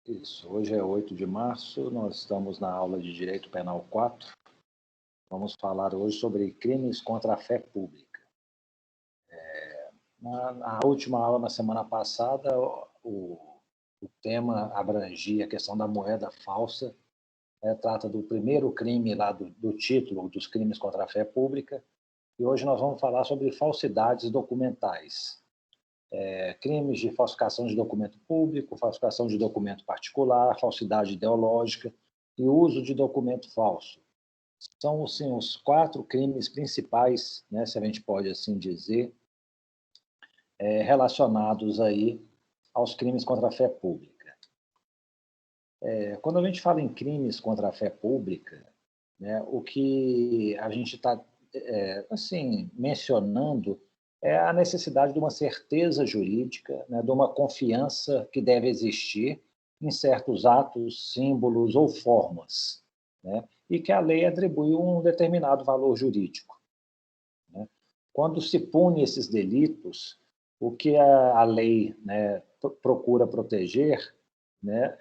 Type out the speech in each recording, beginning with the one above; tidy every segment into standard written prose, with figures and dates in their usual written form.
Isso, hoje é 8 de março, nós estamos na aula de Direito Penal 4. Vamos falar hoje sobre crimes contra a fé pública. Na última aula, na semana passada, o tema abrangia a questão da moeda falsa, trata do primeiro crime lá do título dos crimes contra a fé pública, e hoje nós vamos falar sobre falsidades documentais. Crimes de falsificação de documento público, falsificação de documento particular, falsidade ideológica e uso de documento falso. São, assim, os 4 crimes principais, né, se a gente pode assim dizer, relacionados aí aos crimes contra a fé pública. Quando a gente fala em crimes contra a fé pública, né, o que a gente está assim, mencionando é a necessidade de uma certeza jurídica, né, de uma confiança que deve existir em certos atos, símbolos ou formas, né, e que a lei atribui um determinado valor jurídico, né. Quando se pune esses delitos, o que a lei, né, procura proteger, né,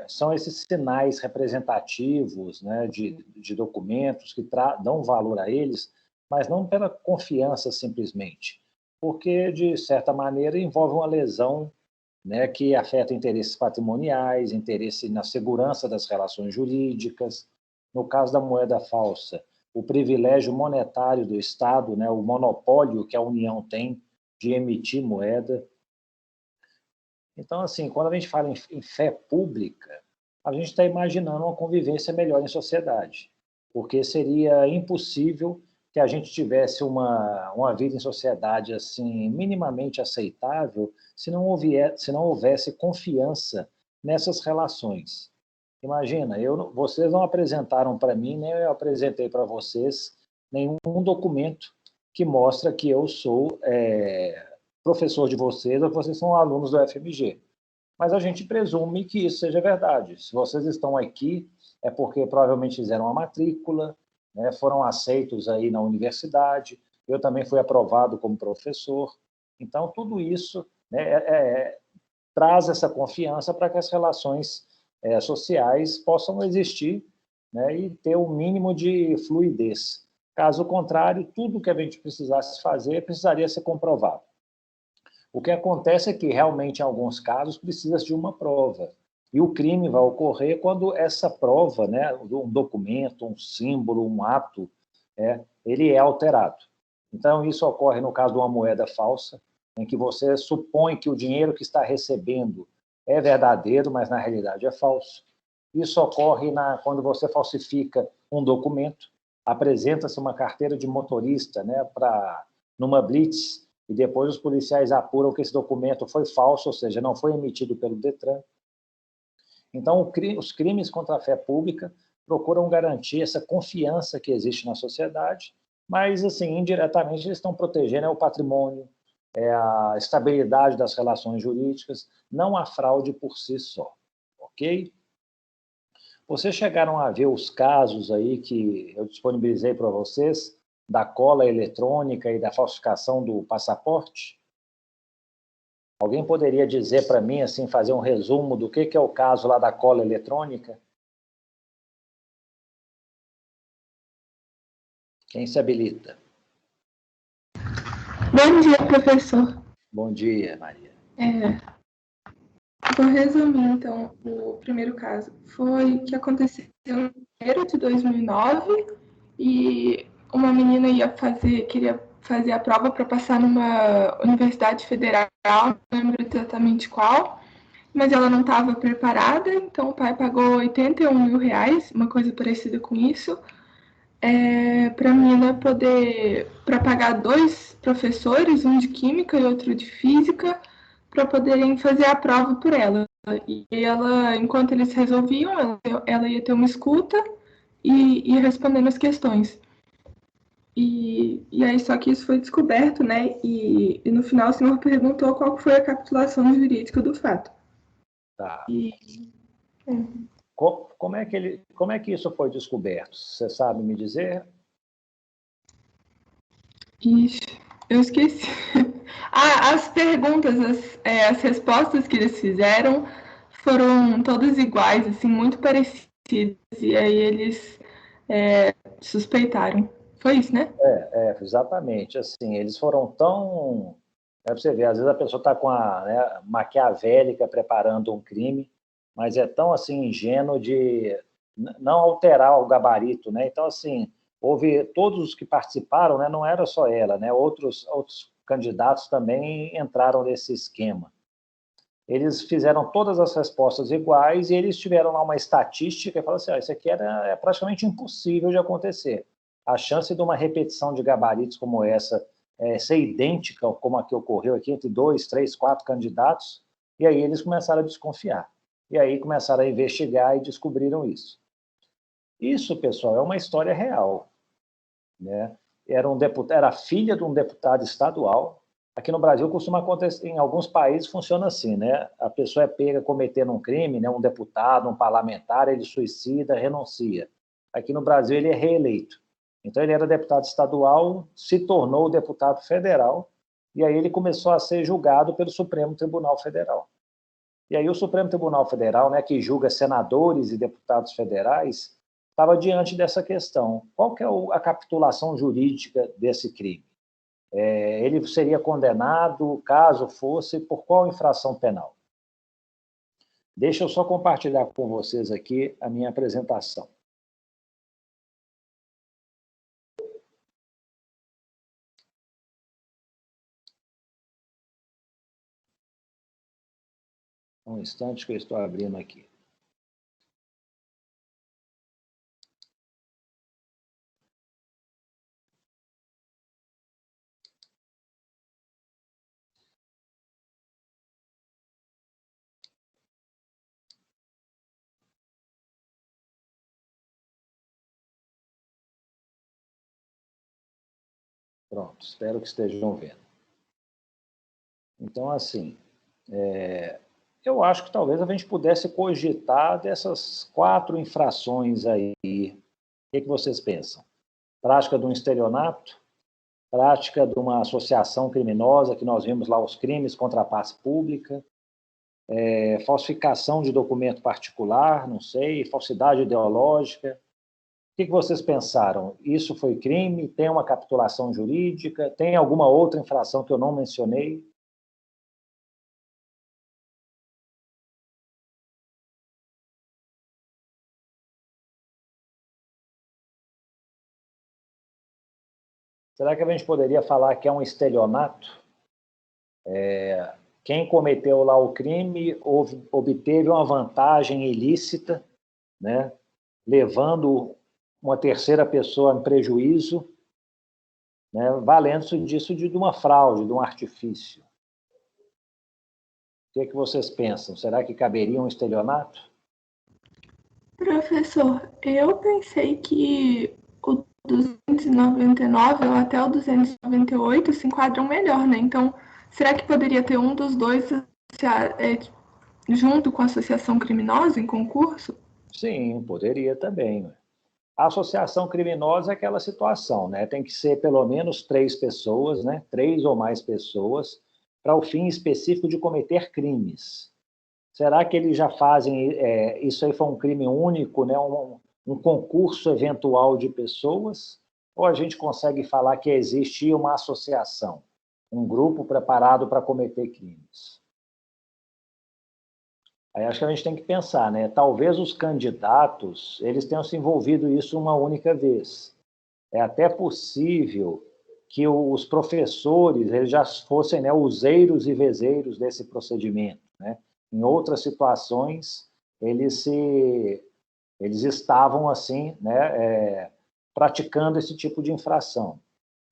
são esses sinais representativos, né, de documentos que dão valor a eles, mas não pela confiança simplesmente, porque, de certa maneira, envolve uma lesão, né, que afeta interesses patrimoniais, interesse na segurança das relações jurídicas. No caso da moeda falsa, o privilégio monetário do Estado, né, o monopólio que a União tem de emitir moeda. Então, assim, quando a gente fala em fé pública, a gente está imaginando uma convivência melhor em sociedade, porque seria impossível que a gente tivesse uma vida em sociedade assim minimamente aceitável se não houvesse confiança nessas relações. Imagina, vocês não apresentaram para mim, nem eu apresentei para vocês nenhum documento que mostra que eu sou professor de vocês ou que vocês são alunos do FMG. Mas a gente presume que isso seja verdade. Se vocês estão aqui, é porque provavelmente fizeram a matrícula, né, foram aceitos aí na universidade, eu também fui aprovado como professor. Então, tudo isso, né, traz essa confiança para que as relações sociais possam existir, né, e ter o mínimo de fluidez. Caso contrário, tudo que a gente precisasse fazer precisaria ser comprovado. O que acontece é que, realmente, em alguns casos, precisa de uma prova. E o crime vai ocorrer quando essa prova, né, um documento, um símbolo, um ato, ele é alterado. Então, isso ocorre no caso de uma moeda falsa, em que você supõe que o dinheiro que está recebendo é verdadeiro, mas na realidade é falso. Isso ocorre quando você falsifica um documento, apresenta-se uma carteira de motorista, né, numa blitz, e depois os policiais apuram que esse documento foi falso, ou seja, não foi emitido pelo Detran. Então, os crimes contra a fé pública procuram garantir essa confiança que existe na sociedade, mas, assim, indiretamente, eles estão protegendo o patrimônio, a estabilidade das relações jurídicas, não a fraude por si só, ok? Vocês chegaram a ver os casos aí que eu disponibilizei para vocês, da cola eletrônica e da falsificação do passaporte? Alguém poderia dizer para mim, assim, fazer um resumo do que é o caso lá da cola eletrônica? Quem se habilita? Bom dia, professor. Bom dia, Maria. Vou resumir, então, o primeiro caso. Foi que aconteceu em janeiro de 2009 e uma menina queria fazer a prova para passar numa universidade federal, não lembro exatamente qual, mas ela não estava preparada, então o pai pagou R$81 mil, uma coisa parecida com isso, para a menina para pagar 2 professores, um de química e outro de física, para poderem fazer a prova por ela. E ela, enquanto eles resolviam, ela ia ter uma escuta e ia respondendo as questões. E aí, só que isso foi descoberto, né? E no final o senhor perguntou qual foi a capitulação jurídica do fato. Tá. Como é que isso foi descoberto? Você sabe me dizer? Ixi, eu esqueci. As perguntas, as respostas que eles fizeram foram todos iguais, assim, muito parecidos, e aí eles suspeitaram. Foi isso, né? Exatamente. Assim, eles foram tão... É para você ver, às vezes a pessoa está com a, né, maquiavélica preparando um crime, mas é tão assim ingênuo de não alterar o gabarito, né? Então, assim, houve todos os que participaram, né? Não era só ela, né? Outros candidatos também entraram nesse esquema. Eles fizeram todas as respostas iguais e eles tiveram lá uma estatística e falaram assim, isso aqui é praticamente impossível de acontecer. A chance de uma repetição de gabaritos como essa ser idêntica como a que ocorreu aqui entre 2, 3, 4 candidatos, e aí eles começaram a desconfiar. E aí começaram a investigar e descobriram isso. Isso, pessoal, é uma história real, né? Era filha de um deputado estadual. Aqui no Brasil costuma acontecer, em alguns países funciona assim, né? A pessoa é pega cometendo um crime, né? Um deputado, um parlamentar, ele suicida, renuncia. Aqui no Brasil ele é reeleito. Então ele era deputado estadual, se tornou deputado federal, e aí ele começou a ser julgado pelo Supremo Tribunal Federal. E aí o Supremo Tribunal Federal, né, que julga senadores e deputados federais, estava diante dessa questão. Qual que é a capitulação jurídica desse crime? Ele seria condenado, caso fosse, por qual infração penal? Deixa eu só compartilhar com vocês aqui a minha apresentação. Um instante que eu estou abrindo aqui. Pronto, espero que estejam vendo. Então, assim, eu acho que talvez a gente pudesse cogitar dessas 4 infrações aí. O que vocês pensam? Prática de um estelionato, prática de uma associação criminosa, que nós vimos lá os crimes contra a paz pública, falsificação de documento particular, não sei, falsidade ideológica. O que vocês pensaram? Isso foi crime? Tem uma capitulação jurídica? Tem alguma outra infração que eu não mencionei? Será que a gente poderia falar que é um estelionato? Quem cometeu lá o crime obteve uma vantagem ilícita, né, levando uma terceira pessoa em prejuízo, né, valendo-se disso de uma fraude, de um artifício. O que vocês pensam? Será que caberia um estelionato? Professor, eu pensei que o 299 ou até o 298 se enquadram melhor, né? Então, será que poderia ter um dos dois junto com a associação criminosa em concurso? Sim, poderia também. A associação criminosa é aquela situação, né? Tem que ser pelo menos 3 pessoas, né? 3 ou mais pessoas, para o fim específico de cometer crimes. Será que eles já fazem... isso aí foi um crime único, né? Um concurso eventual de pessoas? Ou a gente consegue falar que existia uma associação, um grupo preparado para cometer crimes? Aí acho que a gente tem que pensar, né? Talvez os candidatos eles tenham se envolvido isso uma única vez. É até possível que os professores eles já fossem, né, useiros e vezeiros desse procedimento, né? Em outras situações eles estavam assim, né, praticando esse tipo de infração.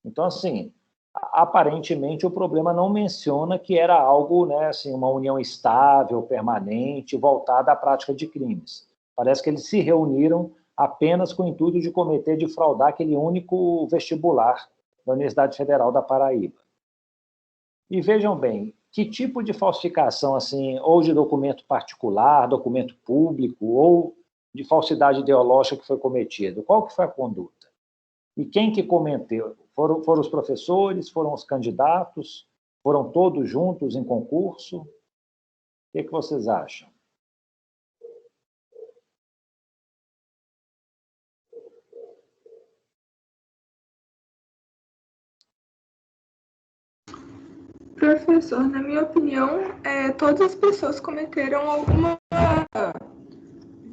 Então, assim, aparentemente o problema não menciona que era algo, né, assim, uma união estável, permanente, voltada à prática de crimes. Parece que eles se reuniram apenas com o intuito de cometer, de fraudar aquele único vestibular da Universidade Federal da Paraíba. E vejam bem, que tipo de falsificação, assim, ou de documento particular, documento público, ou de falsidade ideológica que foi cometido? Qual que foi a conduta? E quem que cometeu? Foram os professores? Foram os candidatos? Foram todos juntos em concurso? O que vocês acham? Professor, na minha opinião, todas as pessoas cometeram alguma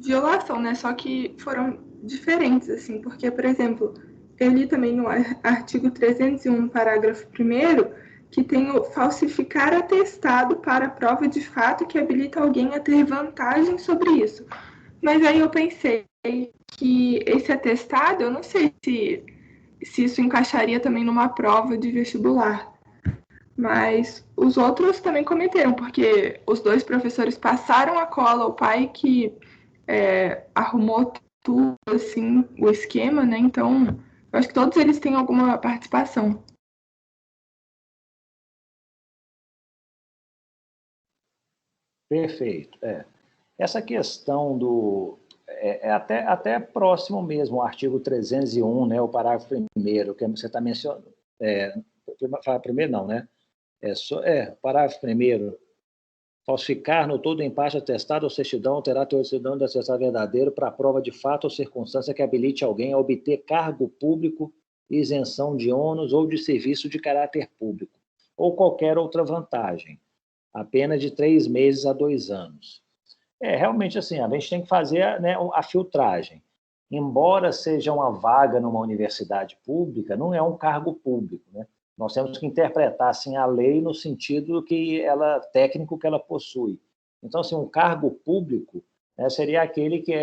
violação, né? Só que foram diferentes, assim, porque, por exemplo, eu li também no artigo 301, parágrafo 1º, que tem o falsificar atestado para prova de fato que habilita alguém a ter vantagem sobre isso. Mas aí eu pensei que esse atestado, eu não sei se isso encaixaria também numa prova de vestibular. Mas os outros também cometeram, porque os dois professores passaram a cola ao pai que arrumou tudo, assim, o esquema, né? Então, eu acho que todos eles têm alguma participação. Perfeito. Essa questão do... até próximo mesmo, o artigo 301, né, o parágrafo 1º, que você está mencionando. Primeiro não, né? Parágrafo 1º. Falsificar no todo em parte atestado ou certidão terá teor de certidão de atestado verdadeiro para a prova de fato ou circunstância que habilite alguém a obter cargo público, isenção de ônus ou de serviço de caráter público, ou qualquer outra vantagem, a pena de 3 meses a 2 anos. Realmente assim, a gente tem que fazer, né, a filtragem. Embora seja uma vaga numa universidade pública, não é um cargo público, né? Nós temos que interpretar assim, a lei no sentido técnico que ela possui. Então, assim, um cargo público, né, seria aquele que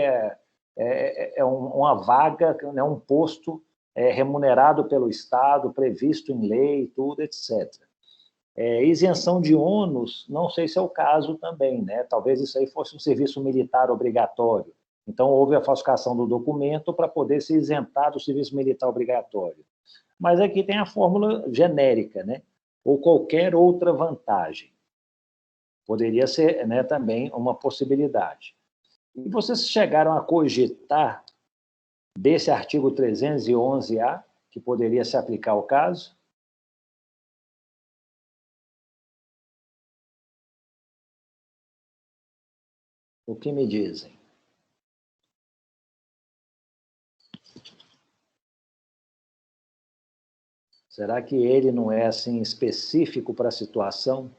uma vaga, né, um posto remunerado pelo Estado, previsto em lei, tudo, etc. Isenção de ônus, não sei se é o caso também, né? Talvez isso aí fosse um serviço militar obrigatório. Então, houve a falsificação do documento para poder se isentar do serviço militar obrigatório. Mas aqui tem a fórmula genérica, né? Ou qualquer outra vantagem. Poderia ser, né, também uma possibilidade. E vocês chegaram a cogitar desse artigo 311-A, que poderia se aplicar ao caso? O que me dizem? Será que ele não é assim específico para a situação?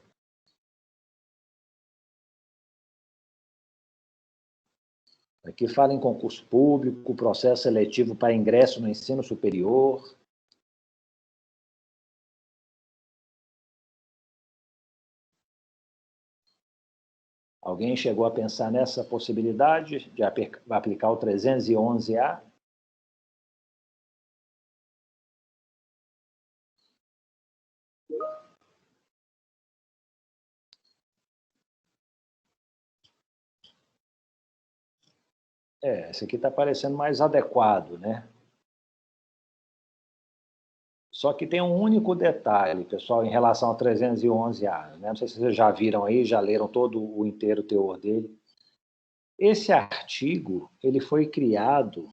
Aqui fala em concurso público, processo seletivo para ingresso no ensino superior. Alguém chegou a pensar nessa possibilidade de aplicar o 311-A? Esse aqui está parecendo mais adequado, né? Só que tem um único detalhe, pessoal, em relação ao 311-A. Né? Não sei se vocês já viram aí, já leram todo o inteiro teor dele. Esse artigo ele foi criado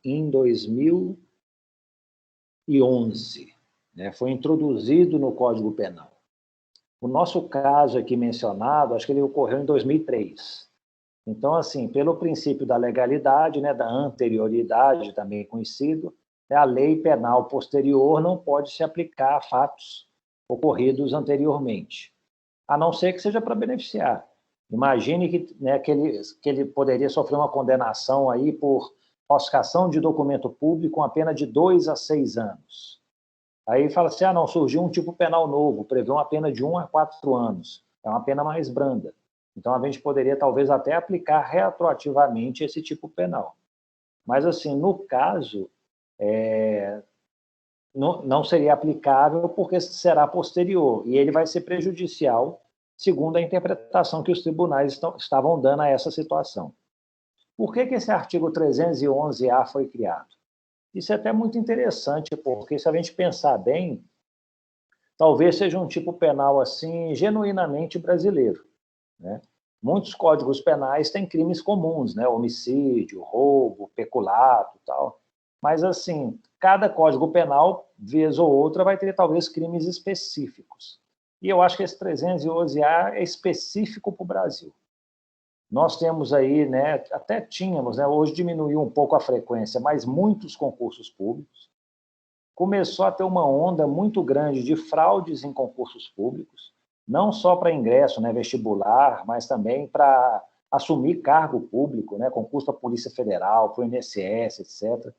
em 2011, né? Foi introduzido no Código Penal. O nosso caso aqui mencionado, acho que ele ocorreu em 2003. Então, assim, pelo princípio da legalidade, né, da anterioridade, também conhecido, a lei penal posterior não pode se aplicar a fatos ocorridos anteriormente, a não ser que seja para beneficiar. Imagine que, né, que ele poderia sofrer uma condenação aí por falsificação de documento público com a pena de 2 a 6 anos. Aí fala assim, não, surgiu um tipo penal novo, prevê uma pena de 1 a 4 anos. É uma pena mais branda. Então, a gente poderia, talvez, até aplicar retroativamente esse tipo penal. Mas, assim, no caso, não seria aplicável porque será posterior, e ele vai ser prejudicial, segundo a interpretação que os tribunais estavam dando a essa situação. Por que esse artigo 311-A foi criado? Isso é até muito interessante, porque se a gente pensar bem, talvez seja um tipo penal assim genuinamente brasileiro, né? Muitos códigos penais têm crimes comuns, né? Homicídio, roubo, peculato, tal. Mas assim, cada código penal, vez ou outra, vai ter talvez crimes específicos. E eu acho que esse 311-A é específico para o Brasil. Nós temos aí, né, até tínhamos, né, hoje diminuiu um pouco a frequência, mas muitos concursos públicos, começou a ter uma onda muito grande de fraudes em concursos públicos, não só para ingresso, né, vestibular, mas também para assumir cargo público, né, concurso para a Polícia Federal, para o INSS, etc.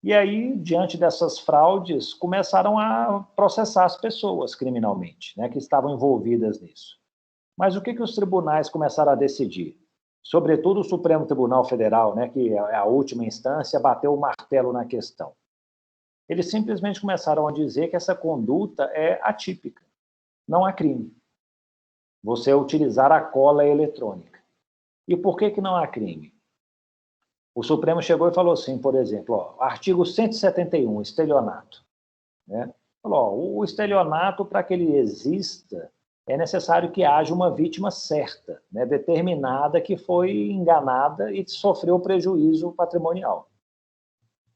E aí, diante dessas fraudes, começaram a processar as pessoas criminalmente, né, que estavam envolvidas nisso. Mas o que os tribunais começaram a decidir? Sobretudo o Supremo Tribunal Federal, né, que é a última instância, bateu o martelo na questão. Eles simplesmente começaram a dizer que essa conduta é atípica, não há crime. Você utilizar a cola eletrônica. E por que não há crime? O Supremo chegou e falou assim, por exemplo, artigo 171, estelionato. Né? Falou, o estelionato, para que ele exista, é necessário que haja uma vítima certa, né, determinada, que foi enganada e sofreu prejuízo patrimonial.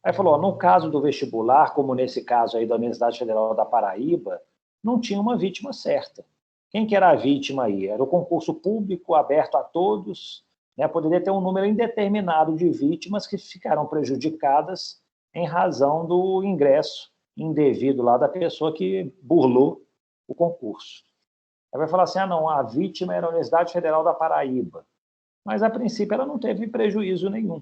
Aí falou, no caso do vestibular, como nesse caso aí da Universidade Federal da Paraíba, não tinha uma vítima certa. Quem que era a vítima aí? Era o concurso público aberto a todos, né? Poderia ter um número indeterminado de vítimas que ficaram prejudicadas em razão do ingresso indevido lá da pessoa que burlou o concurso. Aí vai falar assim, não, a vítima era a Universidade Federal da Paraíba. Mas, a princípio, ela não teve prejuízo nenhum.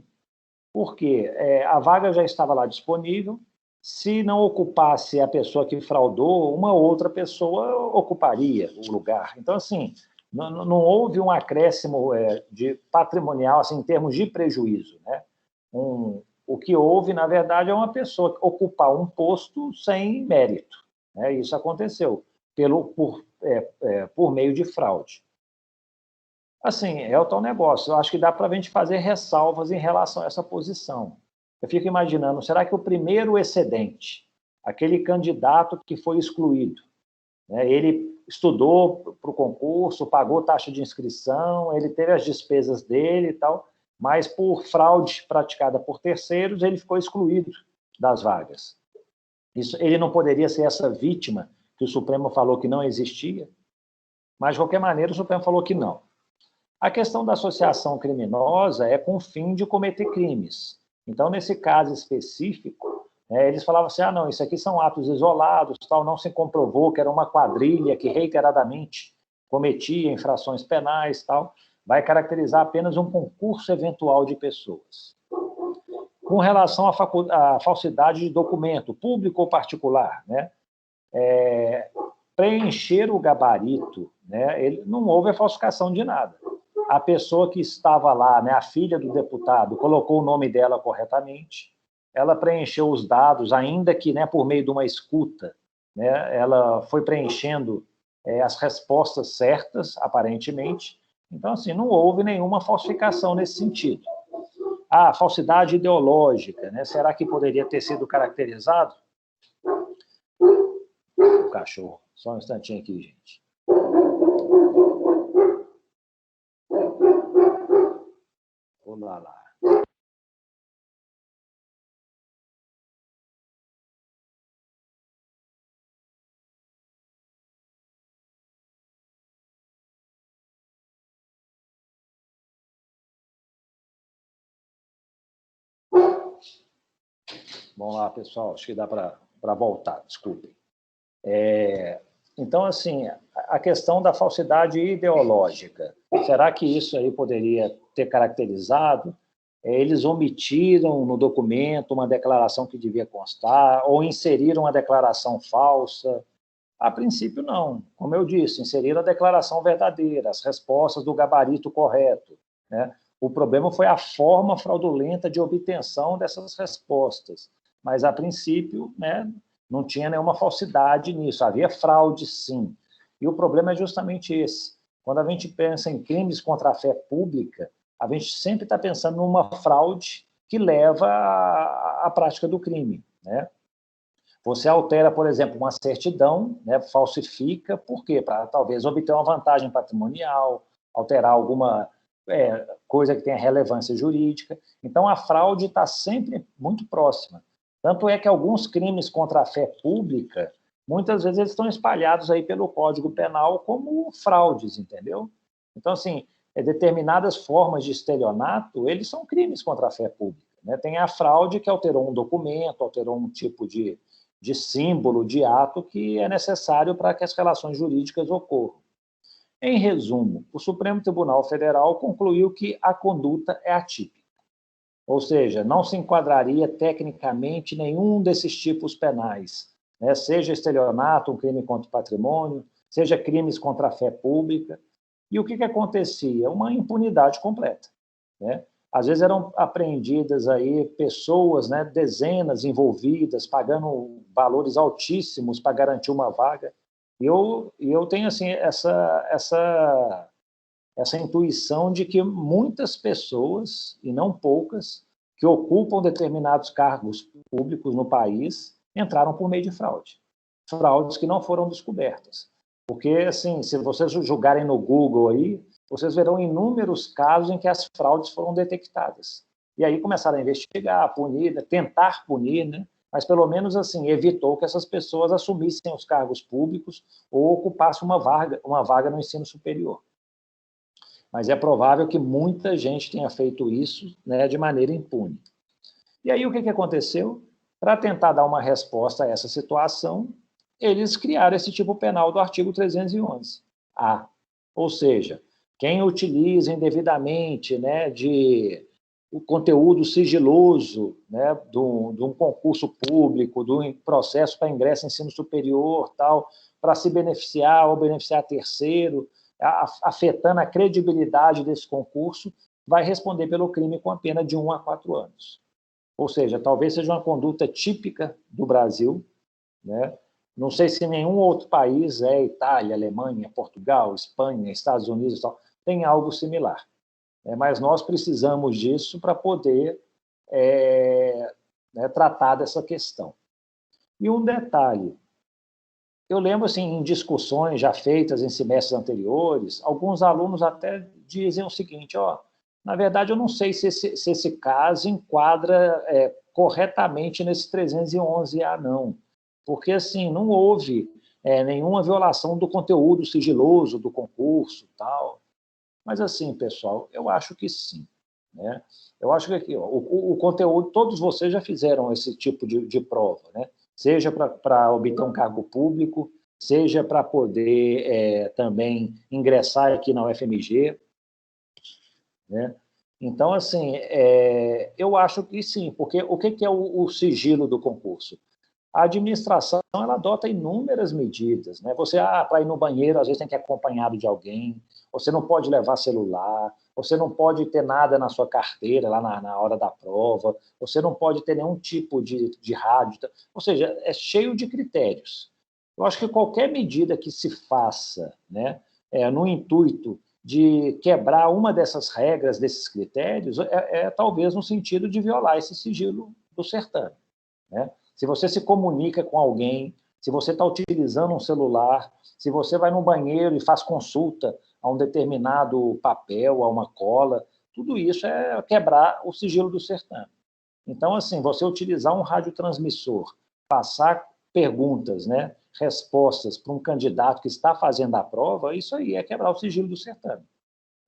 Por quê? A vaga já estava lá disponível, se não ocupasse a pessoa que fraudou, uma outra pessoa ocuparia o lugar. Então, assim, não houve um acréscimo de patrimonial, assim, em termos de prejuízo, né? O que houve, na verdade, é uma pessoa ocupar um posto sem mérito, né? Isso aconteceu por meio de fraude. Assim, é o tal negócio. Eu acho que dá para a gente fazer ressalvas em relação a essa posição. Eu fico imaginando, será que o primeiro excedente, aquele candidato que foi excluído, né, ele estudou para o concurso, pagou taxa de inscrição, ele teve as despesas dele e tal, mas por fraude praticada por terceiros, ele ficou excluído das vagas. Ele não poderia ser essa vítima que o Supremo falou que não existia, mas, de qualquer maneira, o Supremo falou que não. A questão da associação criminosa é com o fim de cometer crimes. Então, nesse caso específico, eles falavam assim, não, isso aqui são atos isolados, tal, não se comprovou que era uma quadrilha que reiteradamente cometia infrações penais, tal, vai caracterizar apenas um concurso eventual de pessoas. Com relação à falsidade de documento, público ou particular, né? Preencher o gabarito, né? Não houve a falsificação de nada. A pessoa que estava lá, né, a filha do deputado, colocou o nome dela corretamente, ela preencheu os dados, ainda que, né, por meio de uma escuta, né, ela foi preenchendo as respostas certas, aparentemente. Então, assim, não houve nenhuma falsificação nesse sentido. Falsidade ideológica, né? Será que poderia ter sido caracterizado? O cachorro. Só um instantinho aqui, gente. Vamos lá. Vamos lá, pessoal. Acho que dá para voltar, desculpem. Então, assim, a questão da falsidade ideológica, será que isso aí poderia ter caracterizado? Eles omitiram no documento uma declaração que devia constar, ou inseriram uma declaração falsa? A princípio, não. Como eu disse, inseriram a declaração verdadeira, as respostas do gabarito correto, né? O problema foi a forma fraudulenta de obtenção dessas respostas. Mas, a princípio, né, não tinha nenhuma falsidade nisso. Havia fraude, sim. E o problema é justamente esse. Quando a gente pensa em crimes contra a fé pública, a gente sempre está pensando numa fraude que leva à prática do crime, né? Você altera, por exemplo, uma certidão, né, falsifica, por quê? Para talvez obter uma vantagem patrimonial, alterar alguma coisa que tenha relevância jurídica. Então, a fraude está sempre muito próxima. Tanto é que alguns crimes contra a fé pública, muitas vezes eles estão espalhados aí pelo Código Penal como fraudes, entendeu? Então, assim, determinadas formas de estelionato, eles são crimes contra a fé pública, né? Tem a fraude que alterou um documento, alterou um tipo de de símbolo, de ato que é necessário para que as relações jurídicas ocorram. Em resumo, o Supremo Tribunal Federal concluiu que a conduta é atípica, ou seja, não se enquadraria tecnicamente nenhum desses tipos penais, né? Seja estelionato, um crime contra o patrimônio, seja crimes contra a fé pública. E o que acontecia? Uma impunidade completa, né? Às vezes eram apreendidas aí pessoas, né, dezenas envolvidas, pagando valores altíssimos para garantir uma vaga. E eu tenho assim, essa intuição de que muitas pessoas, e não poucas, que ocupam determinados cargos públicos no país, entraram por meio de fraude. Fraudes que não foram descobertas. Porque, assim, se vocês julgarem no Google aí, vocês verão inúmeros casos em que as fraudes foram detectadas. E aí começaram a investigar, punir, tentar punir, né? Mas pelo menos assim evitou que essas pessoas assumissem os cargos públicos ou ocupassem uma vaga no ensino superior. Mas é provável que muita gente tenha feito isso, né, de maneira impune. E aí o que aconteceu? Para tentar dar uma resposta a essa situação, eles criaram esse tipo penal do artigo 311-A. Ou seja, quem utiliza indevidamente, né, o conteúdo sigiloso, né, de um concurso público, de um processo para ingresso em ensino superior, tal, para se beneficiar ou beneficiar terceiro, afetando a credibilidade desse concurso, vai responder pelo crime com a pena de 1 a 4 anos. Ou seja, talvez seja uma conduta típica do Brasil, né? Não sei se nenhum outro país, Itália, Alemanha, Portugal, Espanha, Estados Unidos, tem algo similar. Mas nós precisamos disso para poder tratar dessa questão. E um detalhe, eu lembro, assim, em discussões já feitas em semestres anteriores, alguns alunos até dizem o seguinte, na verdade, eu não sei se esse caso enquadra corretamente nesse 311-A, não. Porque, assim, não houve nenhuma violação do conteúdo sigiloso do concurso, tal. Mas, assim, pessoal, eu acho que sim, né? Eu acho que aqui, o conteúdo, todos vocês já fizeram esse tipo de prova, né? Seja para obter um cargo público, seja para poder também ingressar aqui na UFMG, né? Então, assim, eu acho que sim, porque o que é o sigilo do concurso? A administração ela adota inúmeras medidas, né? Você, para ir no banheiro, às vezes tem que ir acompanhado de alguém, você não pode levar celular, você não pode ter nada na sua carteira lá na hora da prova, você não pode ter nenhum tipo de rádio, ou seja, é cheio de critérios. Eu acho que qualquer medida que se faça, né, no intuito de quebrar uma dessas regras, desses critérios, talvez no sentido de violar esse sigilo do certame, né? Se você se comunica com alguém, se você está utilizando um celular, se você vai no banheiro e faz consulta a um determinado papel, a uma cola, tudo isso é quebrar o sigilo do certame. Então, assim, você utilizar um radiotransmissor, passar perguntas, né, respostas para um candidato que está fazendo a prova, isso aí é quebrar o sigilo do certame,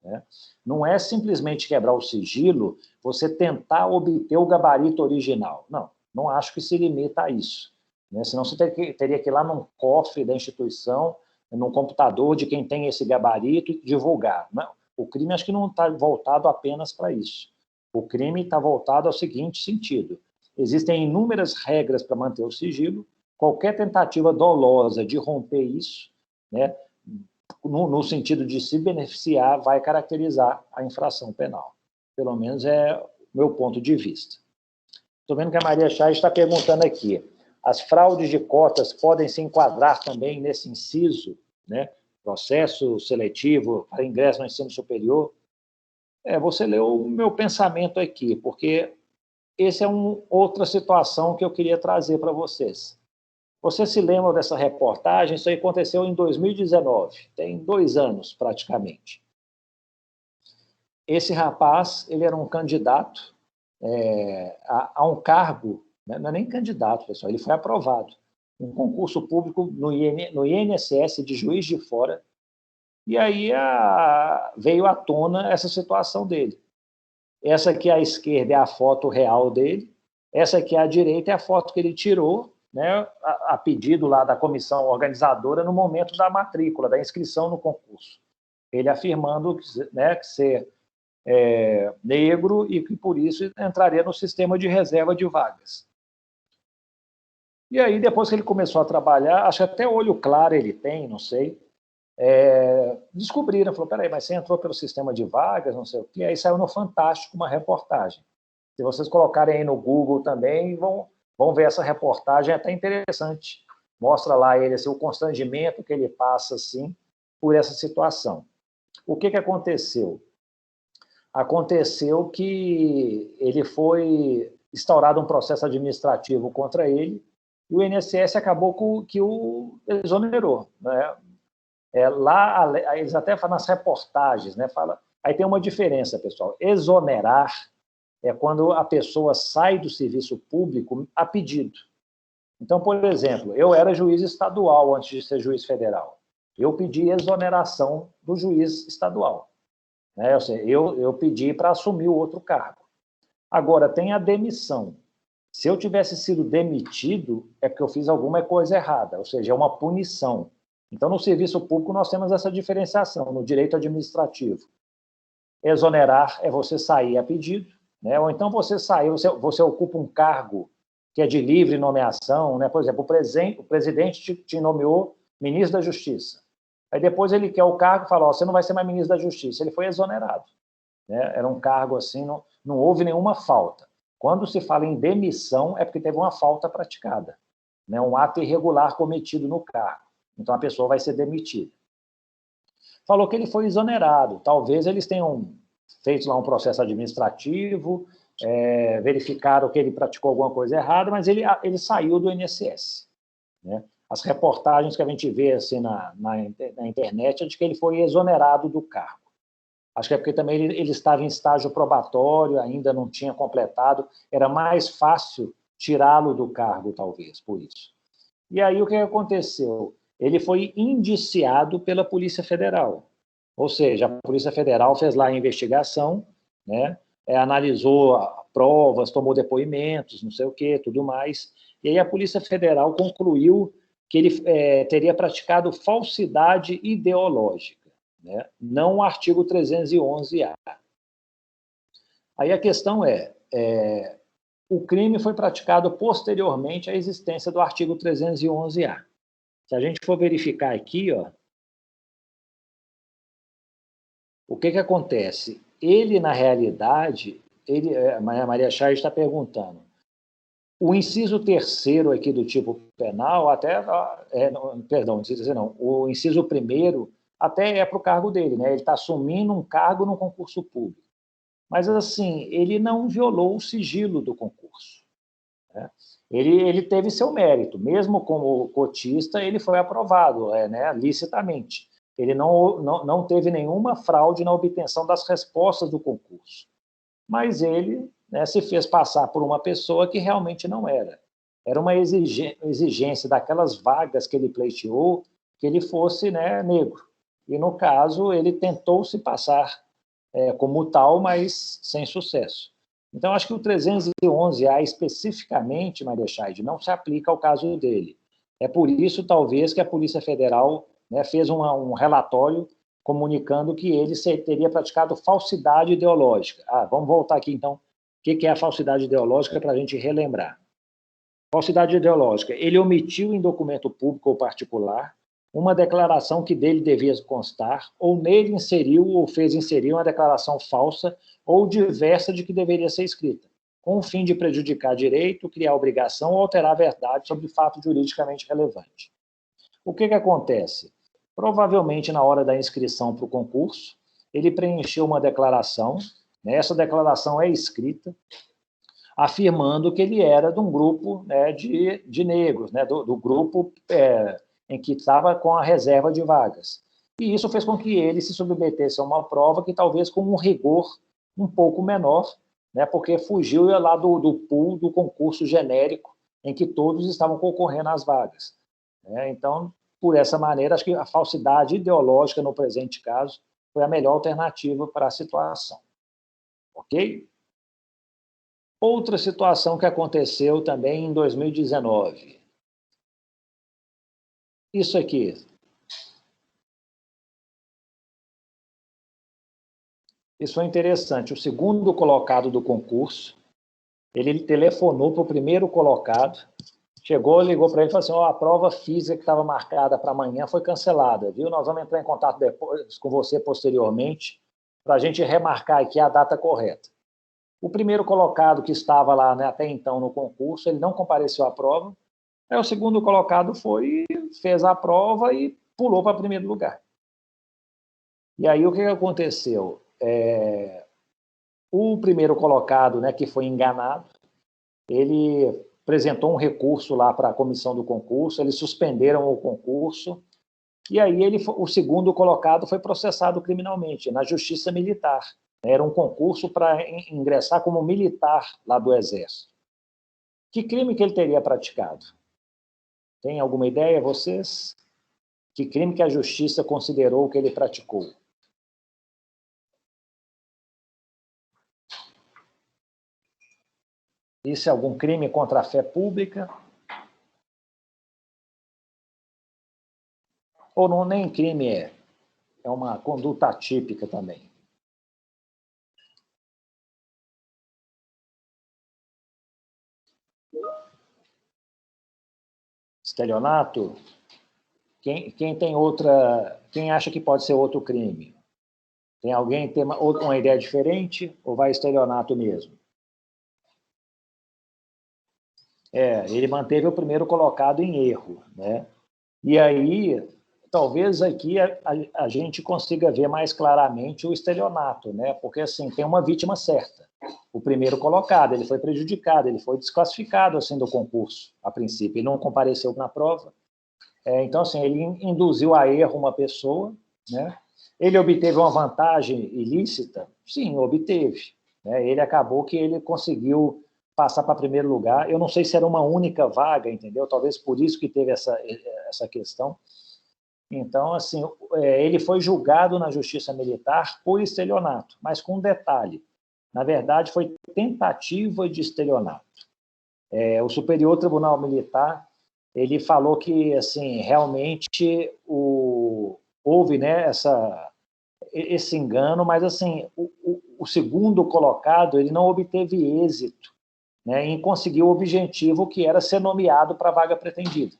né? Não é simplesmente quebrar o sigilo, você tentar obter o gabarito original. Não acho que se limita a isso, né? Senão você teria que ir lá num cofre da instituição, num computador de quem tem esse gabarito e divulgar. Não, o crime acho que não está voltado apenas para isso. O crime está voltado ao seguinte sentido: existem inúmeras regras para manter o sigilo, qualquer tentativa dolosa de romper isso, né, no sentido de se beneficiar, vai caracterizar a infração penal. Pelo menos é o meu ponto de vista. Estou vendo que a Maria Chay está perguntando aqui, as fraudes de cotas podem se enquadrar também nesse inciso, né? Processo seletivo para ingresso no ensino superior? Você leu o meu pensamento aqui, porque essa é outra situação que eu queria trazer para vocês. Você se lembra dessa reportagem? Isso aí aconteceu em 2019, tem 2 anos praticamente. Esse rapaz, ele era um candidato a um cargo, né? Não é nem candidato, pessoal, ele foi aprovado, um concurso público no INSS de Juiz de Fora, e aí veio à tona essa situação dele. Essa aqui à esquerda é a foto real dele, essa aqui à direita é a foto que ele tirou, né, a pedido lá da comissão organizadora no momento da matrícula, da inscrição no concurso. Ele afirmando né, que ser negro e que, por isso, entraria no sistema de reserva de vagas. E aí, depois que ele começou a trabalhar, acho que até olho claro ele tem, não sei, descobriram, falou, peraí, mas você entrou pelo sistema de vagas, não sei o quê, aí saiu no Fantástico uma reportagem. Se vocês colocarem aí no Google também, vão ver essa reportagem, é até interessante. Mostra lá ele, assim, o constrangimento que ele passa, assim, por essa situação. O que aconteceu? Aconteceu que ele foi instaurado um processo administrativo contra ele e o INSS acabou que o exonerou, né? Lá, eles até falam nas reportagens, né? Aí tem uma diferença, pessoal. Exonerar é quando a pessoa sai do serviço público a pedido. Então, por exemplo, eu era juiz estadual antes de ser juiz federal. Eu pedi exoneração do juiz estadual. Né? Ou seja, eu pedi para assumir o outro cargo. Agora, tem a demissão. Se eu tivesse sido demitido, é porque eu fiz alguma coisa errada, ou seja, é uma punição. Então, no serviço público, nós temos essa diferenciação, no direito administrativo. Exonerar é você sair a pedido, né? Ou então você sair, você ocupa um cargo que é de livre nomeação, né? Por exemplo, o presidente te nomeou ministro da Justiça. Aí depois ele quer o cargo e fala, você não vai ser mais ministro da Justiça. Ele foi exonerado. Né? Era um cargo assim, não houve nenhuma falta. Quando se fala em demissão, é porque teve uma falta praticada, né? Um ato irregular cometido no cargo. Então, a pessoa vai ser demitida. Falou que ele foi exonerado. Talvez eles tenham feito lá um processo administrativo, verificaram que ele praticou alguma coisa errada, mas ele saiu do INSS. Né? As reportagens que a gente vê assim, na internet é de que ele foi exonerado do cargo. Acho que é porque também ele estava em estágio probatório, ainda não tinha completado, era mais fácil tirá-lo do cargo, talvez, por isso. E aí o que aconteceu? Ele foi indiciado pela Polícia Federal. Ou seja, a Polícia Federal fez lá a investigação, né? Analisou provas, tomou depoimentos, não sei o quê, tudo mais. E aí a Polícia Federal concluiu que ele teria praticado falsidade ideológica, né? Não o artigo 311-A. Aí a questão o crime foi praticado posteriormente à existência do artigo 311-A. Se a gente for verificar aqui, ó, o que acontece? Ele, na realidade, a Maria Chaves está perguntando, o inciso 3º aqui do tipo penal, perdão, não, o inciso 1º até é para o cargo dele, né? Ele está assumindo um cargo no concurso público. Mas, assim, ele não violou o sigilo do concurso. Né? Ele teve seu mérito, mesmo como cotista, ele foi aprovado, né, licitamente. Ele não teve nenhuma fraude na obtenção das respostas do concurso. Mas ele, né, se fez passar por uma pessoa que realmente não era. Era uma exigência daquelas vagas que ele pleiteou que ele fosse, né, negro. E, no caso, ele tentou se passar como tal, mas sem sucesso. Então, acho que o 311-A especificamente, Maria Chaide, não se aplica ao caso dele. É por isso, talvez, que a Polícia Federal, né, fez um relatório comunicando que ele teria praticado falsidade ideológica. Vamos voltar aqui, então. O que é a falsidade ideológica para a gente relembrar? Falsidade ideológica. Ele omitiu em documento público ou particular uma declaração que dele devia constar, ou nele inseriu ou fez inserir uma declaração falsa ou diversa de que deveria ser escrita, com o fim de prejudicar direito, criar obrigação ou alterar a verdade sobre fato juridicamente relevante. O que acontece? Provavelmente, na hora da inscrição para o concurso, ele preencheu uma declaração, né, essa declaração é escrita, afirmando que ele era de um grupo, né, de negros, né, do grupo em que estava com a reserva de vagas. E isso fez com que ele se submetesse a uma prova que talvez com um rigor um pouco menor, né, porque fugiu lá do pool do concurso genérico em que todos estavam concorrendo às vagas. Então, por essa maneira, acho que a falsidade ideológica, no presente caso, foi a melhor alternativa para a situação. Ok? Outra situação que aconteceu também em 2019. isso aqui. Isso foi interessante. O segundo colocado do concurso, ele telefonou para o primeiro colocado, chegou, ligou para ele e falou assim, a prova física que estava marcada para amanhã foi cancelada, viu? Nós vamos entrar em contato depois com você posteriormente para a gente remarcar aqui a data correta. O primeiro colocado que estava lá, né, até então no concurso, ele não compareceu à prova. Aí o segundo colocado fez a prova e pulou para primeiro lugar. E aí o que aconteceu? O primeiro colocado, né, que foi enganado, ele apresentou um recurso lá para a comissão do concurso, eles suspenderam o concurso, e aí o segundo colocado foi processado criminalmente na Justiça Militar. Era um concurso para ingressar como militar lá do Exército. Que crime que ele teria praticado? Tem alguma ideia, vocês? Que crime que a Justiça considerou que ele praticou? Isso é algum crime contra a fé pública? Ou não, nem crime é? É uma conduta atípica também. Estelionato? Quem tem outra... Quem acha que pode ser outro crime? Tem alguém que tem uma ideia diferente ou vai estelionato mesmo? Ele manteve o primeiro colocado em erro, né? E aí, talvez aqui a gente consiga ver mais claramente o estelionato, né? Porque, assim, tem uma vítima certa. O primeiro colocado, ele foi prejudicado, ele foi desclassificado, assim, do concurso, a princípio. Ele não compareceu na prova. Então, assim, ele induziu a erro uma pessoa, né? Ele obteve uma vantagem ilícita? Sim, obteve. Né? Ele acabou que ele conseguiu passar para primeiro lugar. Eu não sei se era uma única vaga, entendeu? Talvez por isso que teve essa questão. Então, assim, ele foi julgado na Justiça Militar por estelionato, mas com um detalhe. Na verdade, foi tentativa de estelionato. O Superior Tribunal Militar, ele falou que, assim, realmente houve, né, esse engano, mas, assim, o segundo colocado, ele não obteve êxito, né, em conseguir o objetivo que era ser nomeado para a vaga pretendida.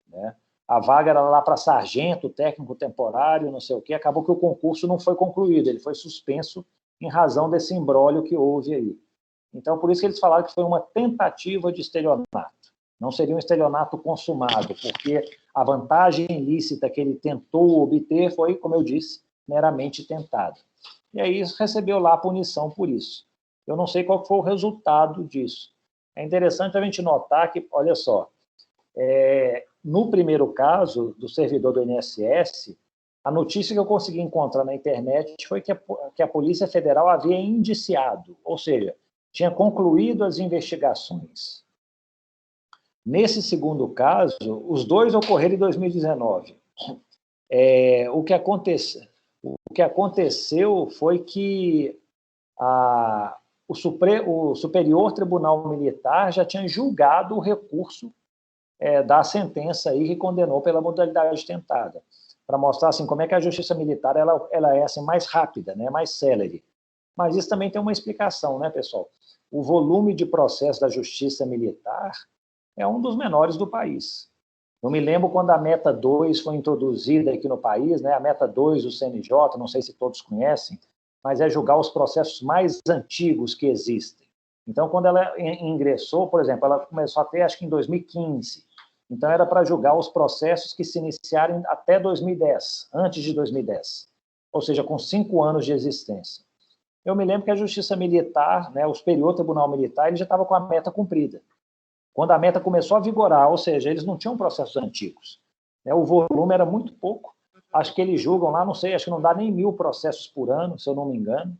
Né? A vaga era lá para sargento, técnico temporário, não sei o quê. Acabou que o concurso não foi concluído, ele foi suspenso em razão desse imbróglio que houve aí. Então, por isso que eles falaram que foi uma tentativa de estelionato. Não seria um estelionato consumado, porque a vantagem ilícita que ele tentou obter foi, como eu disse, meramente tentada. E aí recebeu lá a punição por isso. Eu não sei qual foi o resultado disso. É interessante a gente notar que, olha só, no primeiro caso do servidor do INSS, a notícia que eu consegui encontrar na internet foi que a Polícia Federal havia indiciado, ou seja, tinha concluído as investigações. Nesse segundo caso, os dois ocorreram em 2019. O que aconteceu foi que o Superior Tribunal Militar já tinha julgado o recurso da sentença aí que condenou pela modalidade tentada, para mostrar assim como é que a Justiça Militar ela é assim mais rápida, né, mais célere. Mas isso também tem uma explicação, né, pessoal? O volume de processo da Justiça Militar é um dos menores do país. Eu me lembro quando a Meta 2 foi introduzida aqui no país, né, a Meta 2 do CNJ, não sei se todos conhecem, mas é julgar os processos mais antigos que existem. Então, quando ela ingressou, por exemplo, ela começou a ter, acho que em 2015. Então, era para julgar os processos que se iniciarem até 2010, antes de 2010. Ou seja, com 5 anos de existência. Eu me lembro que a Justiça Militar, né, o Superior Tribunal Militar, ele já estava com a meta cumprida. Quando a meta começou a vigorar, ou seja, eles não tinham processos antigos. O volume era muito pouco. Acho que eles julgam lá, não sei, acho que não dá nem 1.000 processos por ano, se eu não me engano.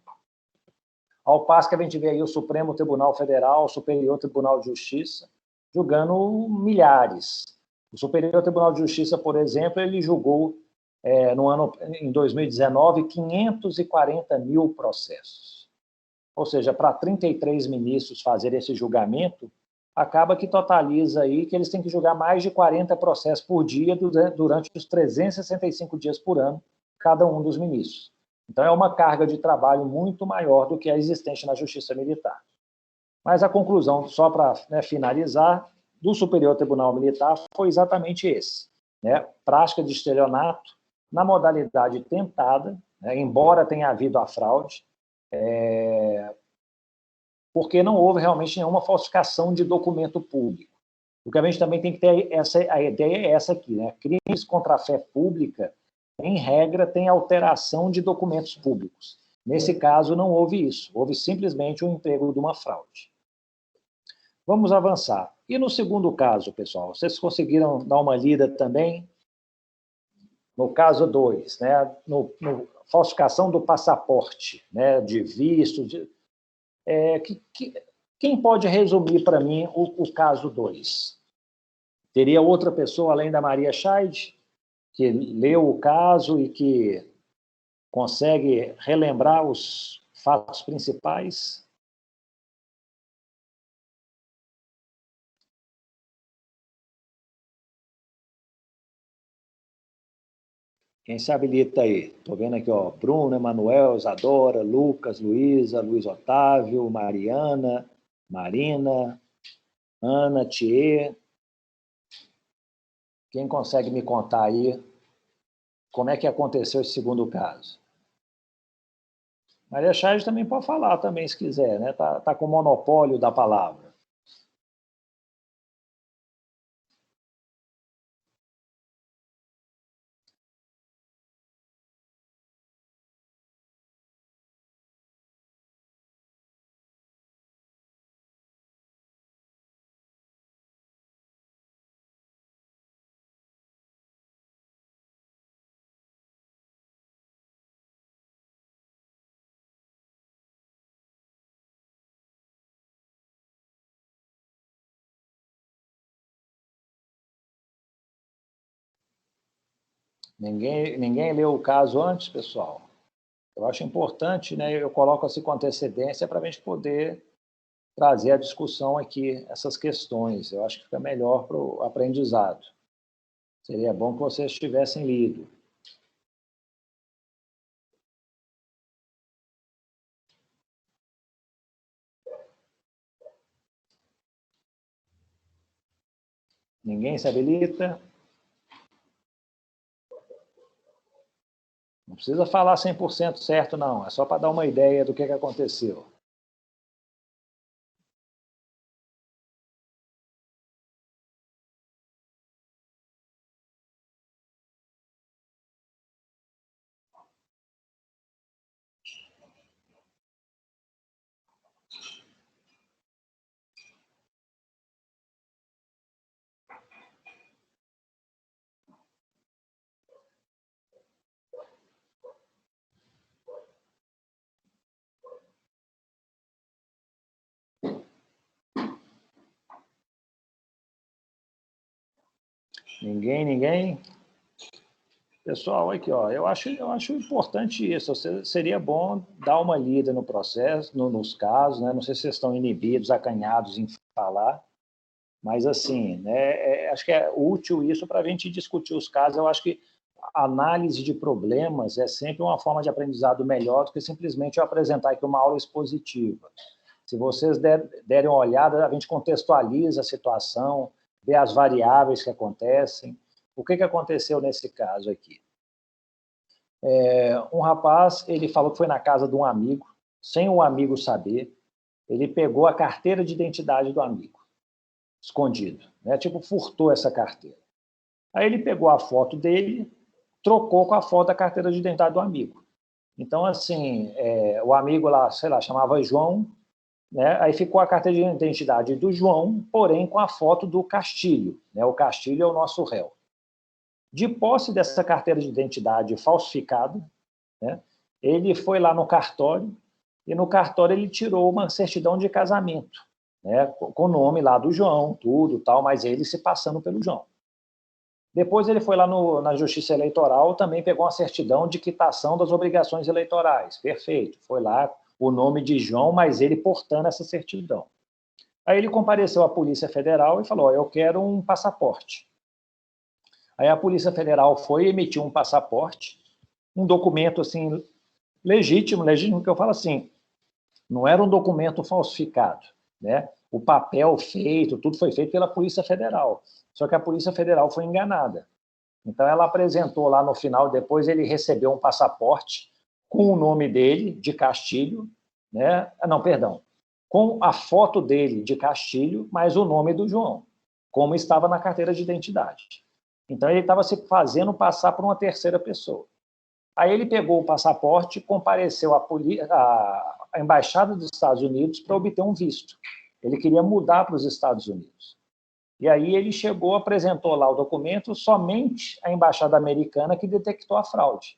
Ao passo que a gente vê aí o Supremo Tribunal Federal, o Superior Tribunal de Justiça, julgando milhares. O Superior Tribunal de Justiça, por exemplo, ele julgou em 2019, 540 mil processos. Ou seja, para 33 ministros fazer esse julgamento, acaba que totaliza aí que eles têm que julgar mais de 40 processos por dia durante os 365 dias por ano, cada um dos ministros. Então, é uma carga de trabalho muito maior do que a existente na Justiça Militar. Mas a conclusão, só para finalizar, do Superior Tribunal Militar foi exatamente esse. Prática de estelionato na modalidade tentada, embora tenha havido a fraude, porque não houve realmente nenhuma falsificação de documento público. O que a gente também tem que ter, a ideia é essa aqui, crimes contra a fé pública, em regra, tem alteração de documentos públicos. Nesse caso, não houve isso. Houve simplesmente o emprego de uma fraude. Vamos avançar. E no segundo caso, pessoal, vocês conseguiram dar uma lida também? No caso 2, no falsificação do passaporte, de visto. Quem pode resumir para mim o caso 2? Teria outra pessoa, além da Maria Scheid, que leu o caso e que consegue relembrar os fatos principais? Quem se habilita aí? Estou vendo aqui, ó, Bruno, Emanuel, Isadora, Lucas, Luísa, Luiz Otávio, Mariana, Marina, Ana, Thier. Quem consegue me contar aí como é que aconteceu esse segundo caso? Maria Scheid também pode falar também, se quiser, Tá com o monopólio da palavra. Ninguém leu o caso antes, pessoal? Eu acho importante, eu coloco assim com antecedência para a gente poder trazer a discussão aqui, essas questões. Eu acho que fica melhor para o aprendizado. Seria bom que vocês tivessem lido. Ninguém se habilita? Não precisa falar 100% certo, não. É só para dar uma ideia do que aconteceu. Ninguém? Pessoal, aqui, ó, eu acho importante isso. Seria bom dar uma lida no processo, nos casos, Não sei se vocês estão inibidos, acanhados em falar, mas, assim, acho que é útil isso para a gente discutir os casos. Eu acho que a análise de problemas é sempre uma forma de aprendizado melhor do que simplesmente eu apresentar aqui uma aula expositiva. Se vocês derem uma olhada, a gente contextualiza a situação, vê as variáveis que acontecem. O que aconteceu nesse caso aqui? Um rapaz, ele falou que foi na casa de um amigo, sem o amigo saber, ele pegou a carteira de identidade do amigo, escondido, tipo, furtou essa carteira. Aí ele pegou a foto dele, trocou com a foto da carteira de identidade do amigo. Então, assim, o amigo lá, sei lá, chamava João, aí ficou a carteira de identidade do João, porém com a foto do Castilho. O Castilho é o nosso réu. De posse dessa carteira de identidade falsificada, ele foi lá no cartório, e no cartório ele tirou uma certidão de casamento, com o nome lá do João, tudo, tal, mas ele se passando pelo João. Depois ele foi lá na Justiça Eleitoral, também pegou uma certidão de quitação das obrigações eleitorais. Perfeito, foi lá o nome de João, mas ele portando essa certidão. Aí ele compareceu à Polícia Federal e falou, eu quero um passaporte. Aí a Polícia Federal foi emitir um passaporte, um documento assim legítimo que eu falo assim, não era um documento falsificado, né? O papel feito, tudo foi feito pela Polícia Federal. Só que a Polícia Federal foi enganada. Então ela apresentou lá no final, depois ele recebeu um passaporte com o nome dele, de Castilho, né? Não, perdão, com a foto dele de Castilho, mas o nome do João, como estava na carteira de identidade. Então ele estava se fazendo passar por uma terceira pessoa. Aí ele pegou o passaporte, compareceu à Embaixada dos Estados Unidos para obter um visto. Ele queria mudar para os Estados Unidos. E aí ele chegou, apresentou lá o documento, somente a Embaixada Americana que detectou a fraude.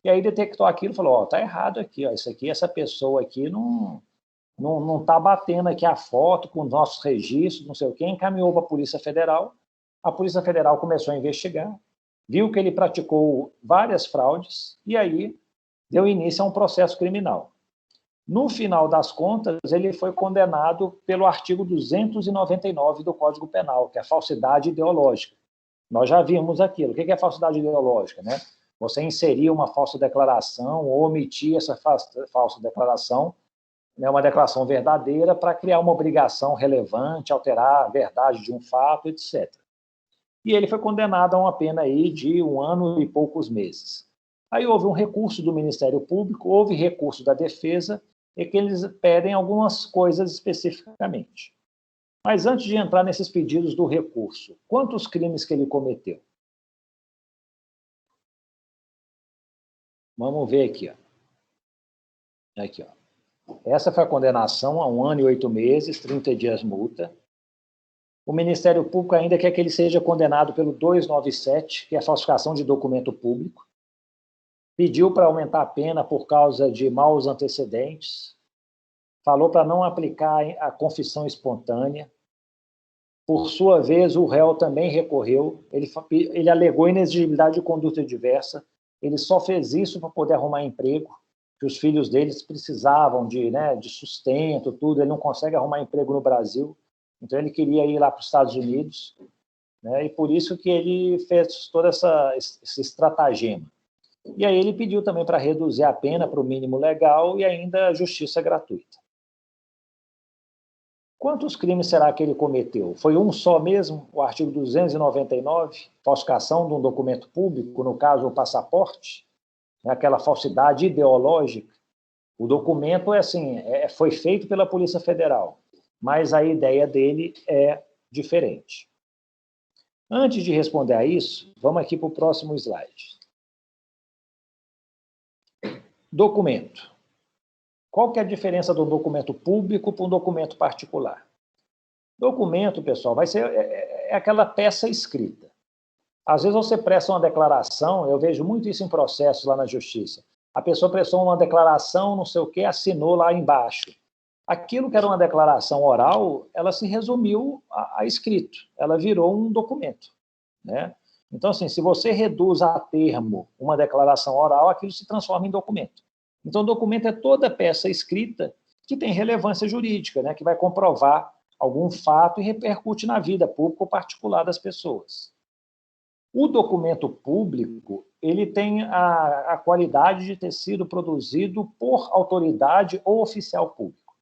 E aí detectou aquilo e falou, ó, tá errado aqui, ó, isso aqui, essa pessoa aqui não está batendo aqui a foto com os nossos registros, não sei o quê, encaminhou para a Polícia Federal começou a investigar, viu que ele praticou várias fraudes e aí deu início a um processo criminal. No final das contas, ele foi condenado pelo artigo 299 do Código Penal, que é a falsidade ideológica. Nós já vimos aquilo. O que é falsidade ideológica, né? Você inserir uma falsa declaração ou omitir essa falsa declaração, né, uma declaração verdadeira, para criar uma obrigação relevante, alterar a verdade de um fato, etc. E ele foi condenado a uma pena aí de 1 ano e poucos meses. Aí houve um recurso do Ministério Público, houve recurso da Defesa, e que eles pedem algumas coisas especificamente. Mas antes de entrar nesses pedidos do recurso, quantos crimes que ele cometeu? Vamos ver aqui, ó. Aqui, ó. Essa foi a condenação a 1 ano e 8 meses, 30 dias multa. O Ministério Público ainda quer que ele seja condenado pelo 297, que é a falsificação de documento público. Pediu para aumentar a pena por causa de maus antecedentes. Falou para não aplicar a confissão espontânea. Por sua vez, o réu também recorreu. Ele alegou inexigibilidade de conduta diversa. Ele só fez isso para poder arrumar emprego, que os filhos deles precisavam de sustento, tudo. Ele não consegue arrumar emprego no Brasil. Então, ele queria ir lá para os Estados Unidos, né? E por isso que ele fez todo esse estratagema. E aí ele pediu também para reduzir a pena para o mínimo legal e ainda a justiça gratuita. Quantos crimes será que ele cometeu? Foi um só mesmo? O artigo 299, falsificação de um documento público, no caso o passaporte, aquela falsidade ideológica. O documento foi feito pela Polícia Federal, mas a ideia dele é diferente. Antes de responder a isso, vamos aqui para o próximo slide. Documento. Qual que é a diferença do documento público para um documento particular? Documento, pessoal, vai ser aquela peça escrita. Às vezes você presta uma declaração, eu vejo muito isso em processos lá na Justiça. A pessoa prestou uma declaração, não sei o quê, assinou lá embaixo. Aquilo que era uma declaração oral, ela se resumiu a escrito, ela virou um documento, né? Então, assim, se você reduz a termo uma declaração oral, aquilo se transforma em documento. Então, documento é toda peça escrita que tem relevância jurídica, né, que vai comprovar algum fato e repercute na vida pública ou particular das pessoas. O documento público, ele tem a qualidade de ter sido produzido por autoridade ou oficial público.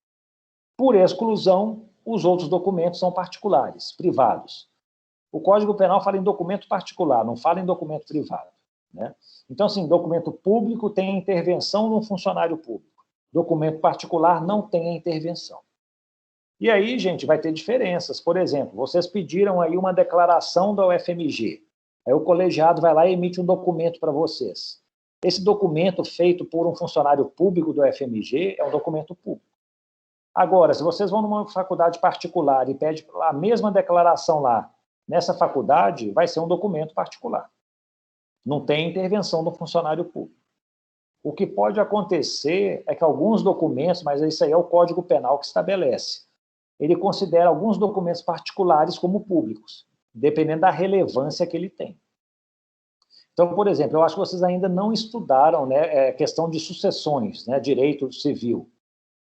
Por exclusão, os outros documentos são particulares, privados. O Código Penal fala em documento particular, não fala em documento privado, né? Então, assim, documento público tem a intervenção de um funcionário público. Documento particular não tem a intervenção. E aí, gente, vai ter diferenças. Por exemplo, vocês pediram aí uma declaração da UFMG. Aí o colegiado vai lá e emite um documento para vocês. Esse documento feito por um funcionário público do UFMG é um documento público. Agora, se vocês vão numa faculdade particular e pedem a mesma declaração lá, nessa faculdade, vai ser um documento particular. Não tem intervenção do funcionário público. O que pode acontecer é que alguns documentos, mas isso aí é o Código Penal que estabelece, ele considera alguns documentos particulares como públicos, dependendo da relevância que ele tem. Então, por exemplo, eu acho que vocês ainda não estudaram, né, questão de sucessões, né, direito civil.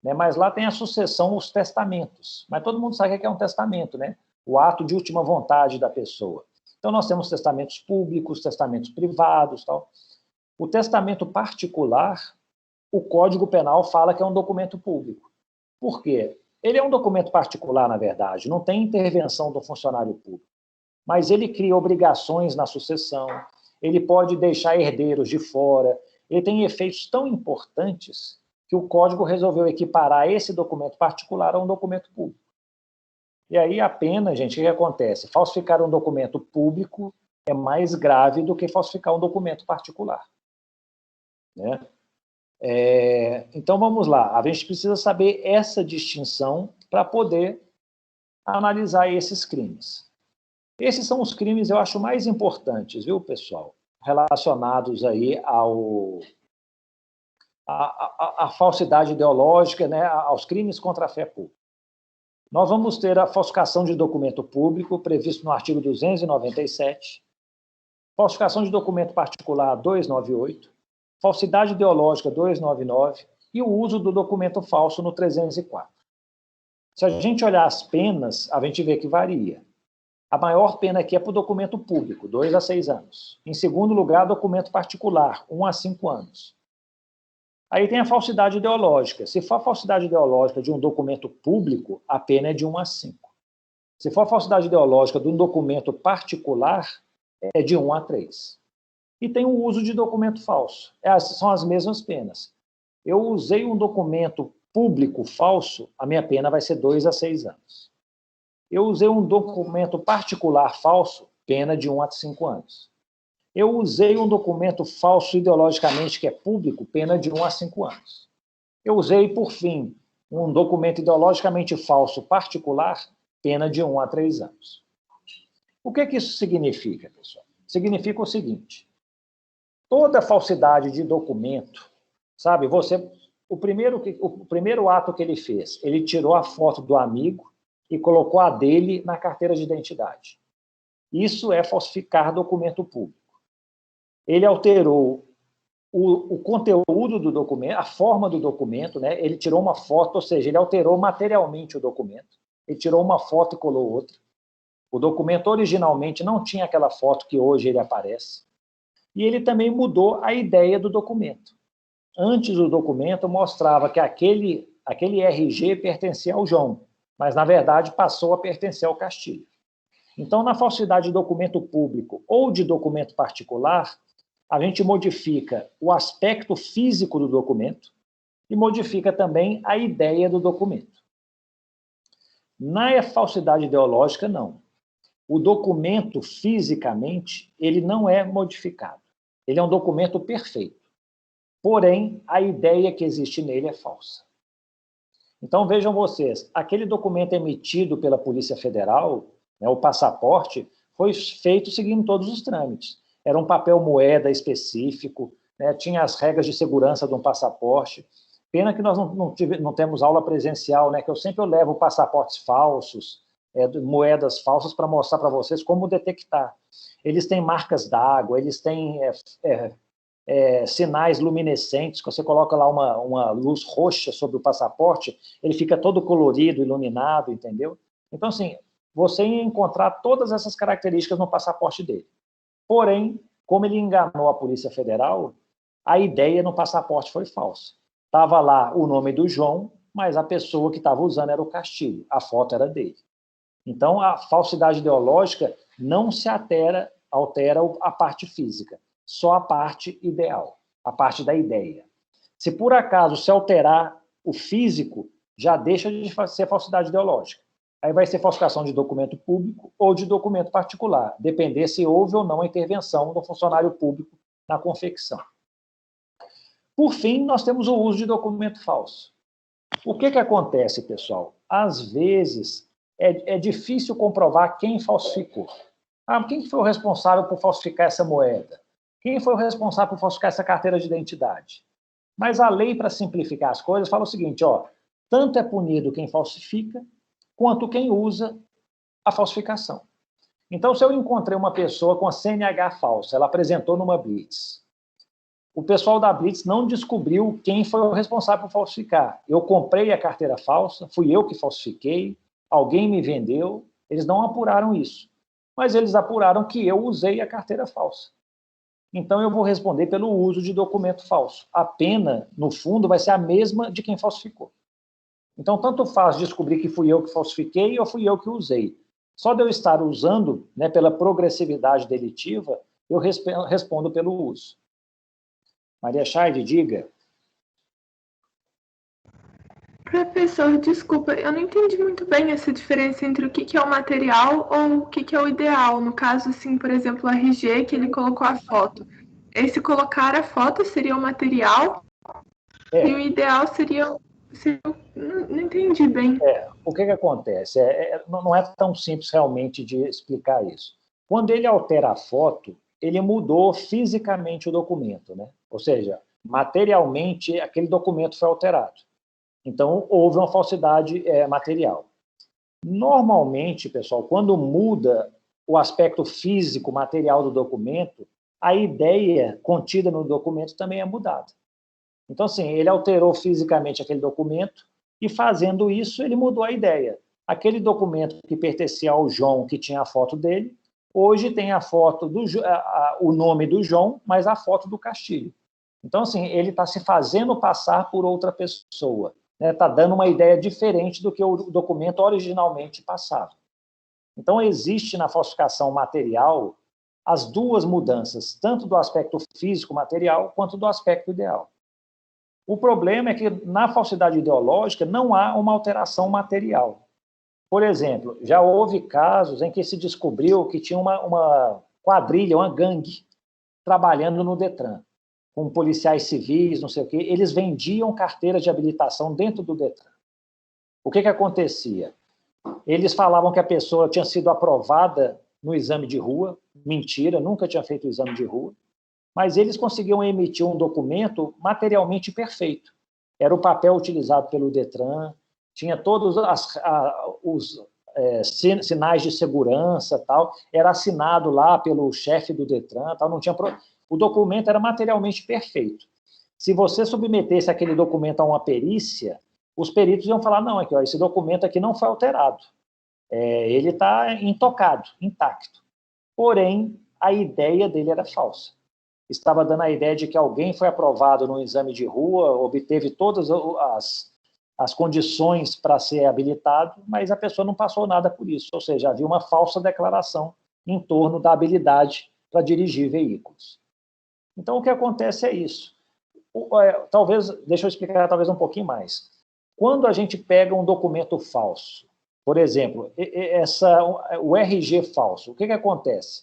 né? Mas lá tem a sucessão, os testamentos. Mas todo mundo sabe o que é um testamento, né? O ato de última vontade da pessoa. Então, nós temos testamentos públicos, testamentos privados, tal. O testamento particular, o Código Penal fala que é um documento público. Por quê? Ele é um documento particular, na verdade, não tem intervenção do funcionário público, mas ele cria obrigações na sucessão, ele pode deixar herdeiros de fora, ele tem efeitos tão importantes que o Código resolveu equiparar esse documento particular a um documento público. E aí a pena, gente, o que acontece? Falsificar um documento público é mais grave do que falsificar um documento particular, né? Então, vamos lá. A gente precisa saber essa distinção para poder analisar esses crimes. Esses são os crimes, eu acho, mais importantes, viu, pessoal? Relacionados aí à falsidade ideológica, né, aos crimes contra a fé pública. Nós vamos ter a falsificação de documento público, previsto no artigo 297, falsificação de documento particular 298, falsidade ideológica 299 e o uso do documento falso no 304. Se a gente olhar as penas, a gente vê que varia. A maior pena aqui é para o documento público, 2 a 6 anos. Em segundo lugar, documento particular, 1 a 5 anos. Aí tem a falsidade ideológica. Se for a falsidade ideológica de um documento público, a pena é de 1 a 5. Se for a falsidade ideológica de um documento particular, é de 1 a 3. E tem o uso de documento falso. São as mesmas penas. Eu usei um documento público falso, a minha pena vai ser 2 a 6 anos. Eu usei um documento particular falso, pena de 1 a 5 anos. Eu usei um documento falso ideologicamente que é público, pena de 1 a 5 anos. Eu usei, por fim, um documento ideologicamente falso particular, pena de 1 a 3 anos. O que isso significa, pessoal? Significa o seguinte: toda falsidade de documento, sabe, o primeiro ato que ele fez, ele tirou a foto do amigo e colocou a dele na carteira de identidade. Isso é falsificar documento público. Ele alterou o conteúdo do documento, a forma do documento, né? Ele tirou uma foto, ou seja, ele alterou materialmente o documento. Ele tirou uma foto e colou outra. O documento originalmente não tinha aquela foto que hoje ele aparece. E ele também mudou a ideia do documento. Antes o documento mostrava que aquele RG pertencia ao João, mas na verdade passou a pertencer ao Castilho. Então, na falsidade de documento público ou de documento particular, a gente modifica o aspecto físico do documento e modifica também a ideia do documento. Na falsidade ideológica, não. O documento, fisicamente, ele não é modificado. Ele é um documento perfeito. Porém, a ideia que existe nele é falsa. Então, vejam vocês, aquele documento emitido pela Polícia Federal, né, o passaporte, foi feito seguindo todos os trâmites. Era um papel moeda específico, né, tinha as regras de segurança de um passaporte. Pena que nós não temos aula presencial, né, que eu sempre levo passaportes falsos, moedas falsas, para mostrar para vocês como detectar. Eles têm marcas d'água, eles têm sinais luminescentes, que você coloca lá uma luz roxa sobre o passaporte, ele fica todo colorido, iluminado, entendeu? Então, assim, você ia encontrar todas essas características no passaporte dele. Porém, como ele enganou a Polícia Federal, a ideia no passaporte foi falsa. Estava lá o nome do João, mas a pessoa que estava usando era o Castilho, a foto era dele. Então, a falsidade ideológica não se altera a parte física, só a parte ideal, a parte da ideia. Se por acaso se alterar o físico, já deixa de ser falsidade ideológica. Aí vai ser falsificação de documento público ou de documento particular, depender se houve ou não a intervenção do funcionário público na confecção. Por fim, nós temos o uso de documento falso. O que acontece, pessoal? Às vezes, é difícil comprovar quem falsificou. Quem foi o responsável por falsificar essa moeda? Quem foi o responsável por falsificar essa carteira de identidade? Mas a lei, para simplificar as coisas, fala o seguinte, tanto é punido quem falsifica, quanto quem usa a falsificação. Então, se eu encontrei uma pessoa com a CNH falsa, ela apresentou numa blitz, o pessoal da Blitz não descobriu quem foi o responsável por falsificar. Eu comprei a carteira falsa, fui eu que falsifiquei, alguém me vendeu, eles não apuraram isso. Mas eles apuraram que eu usei a carteira falsa. Então, eu vou responder pelo uso de documento falso. A pena, no fundo, vai ser a mesma de quem falsificou. Então, tanto faz descobrir que fui eu que falsifiquei ou fui eu que usei. Só de eu estar usando, né, pela progressividade delitiva, eu respondo pelo uso. Maria Chaide, diga. Professor, desculpa, eu não entendi muito bem essa diferença entre o que é o material ou o que é o ideal. No caso, assim, por exemplo, o RG, que ele colocou a foto. Esse colocar a foto seria o material e o ideal seria... Não entendi bem. O que acontece? Não é tão simples realmente de explicar isso. Quando ele altera a foto, ele mudou fisicamente o documento, né? Ou seja, materialmente, aquele documento foi alterado. Então, houve uma falsidade material. Normalmente, pessoal, quando muda o aspecto físico, material do documento, a ideia contida no documento também é mudada. Então, assim, ele alterou fisicamente aquele documento e, fazendo isso, ele mudou a ideia. Aquele documento que pertencia ao João, que tinha a foto dele, hoje tem a foto o nome do João, mas a foto do Castilho. Então, assim, ele está se fazendo passar por outra pessoa. Está dando uma ideia diferente do que o documento originalmente passava. Então, existe na falsificação material as duas mudanças, tanto do aspecto físico material, quanto do aspecto ideal. O problema é que, na falsidade ideológica, não há uma alteração material. Por exemplo, já houve casos em que se descobriu que tinha uma quadrilha, uma gangue, trabalhando no Detran, com policiais civis, não sei o quê, eles vendiam carteiras de habilitação dentro do Detran. O que acontecia? Eles falavam que a pessoa tinha sido aprovada no exame de rua, mentira, nunca tinha feito o exame de rua, mas eles conseguiam emitir um documento materialmente perfeito. Era o papel utilizado pelo Detran, tinha todos os sinais de segurança, tal, era assinado lá pelo chefe do Detran, tal, não tinha o documento era materialmente perfeito. Se você submetesse aquele documento a uma perícia, os peritos iam falar, não, aqui, ó, esse documento aqui não foi alterado, ele está intocado, intacto. Porém, a ideia dele era falsa. Estava dando a ideia de que alguém foi aprovado no exame de rua, obteve todas as condições para ser habilitado, mas a pessoa não passou nada por isso, ou seja, havia uma falsa declaração em torno da habilidade para dirigir veículos. Então, o que acontece é isso. Talvez, deixa eu explicar talvez um pouquinho mais. Quando a gente pega um documento falso, por exemplo, o RG falso, o que acontece?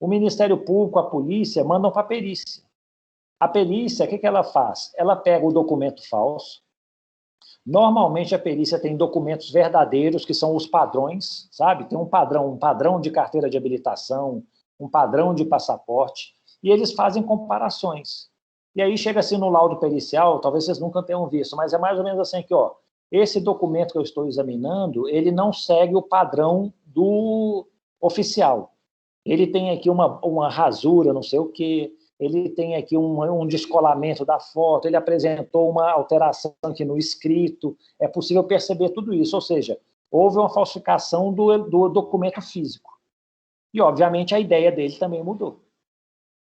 O Ministério Público, a polícia, mandam para a perícia. A perícia, o que ela faz? Ela pega o documento falso. Normalmente, a perícia tem documentos verdadeiros, que são os padrões, sabe? Tem um padrão de carteira de habilitação, um padrão de passaporte, e eles fazem comparações. E aí chega assim no laudo pericial, talvez vocês nunca tenham visto, mas é mais ou menos assim que, ó, esse documento que eu estou examinando, ele não segue o padrão do oficial. Ele tem aqui uma rasura, não sei o quê, ele tem aqui um descolamento da foto, ele apresentou uma alteração aqui no escrito, é possível perceber tudo isso, ou seja, houve uma falsificação do documento físico. E, obviamente, a ideia dele também mudou.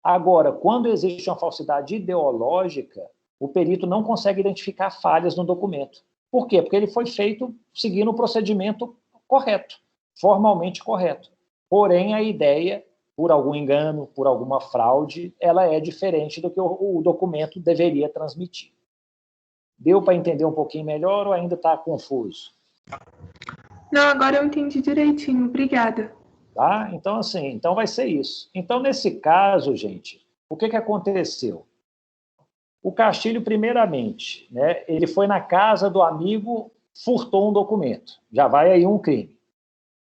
Agora, quando existe uma falsidade ideológica, o perito não consegue identificar falhas no documento. Por quê? Porque ele foi feito seguindo o procedimento correto, formalmente correto. Porém, a ideia, por algum engano, por alguma fraude, ela é diferente do que o documento deveria transmitir. Deu para entender um pouquinho melhor ou ainda está confuso? Não, agora eu entendi direitinho. Obrigada. Tá? Então, assim, então vai ser isso. Então, nesse caso, gente, o que aconteceu? O Castilho, primeiramente, né, ele foi na casa do amigo, furtou um documento. Já vai aí um crime.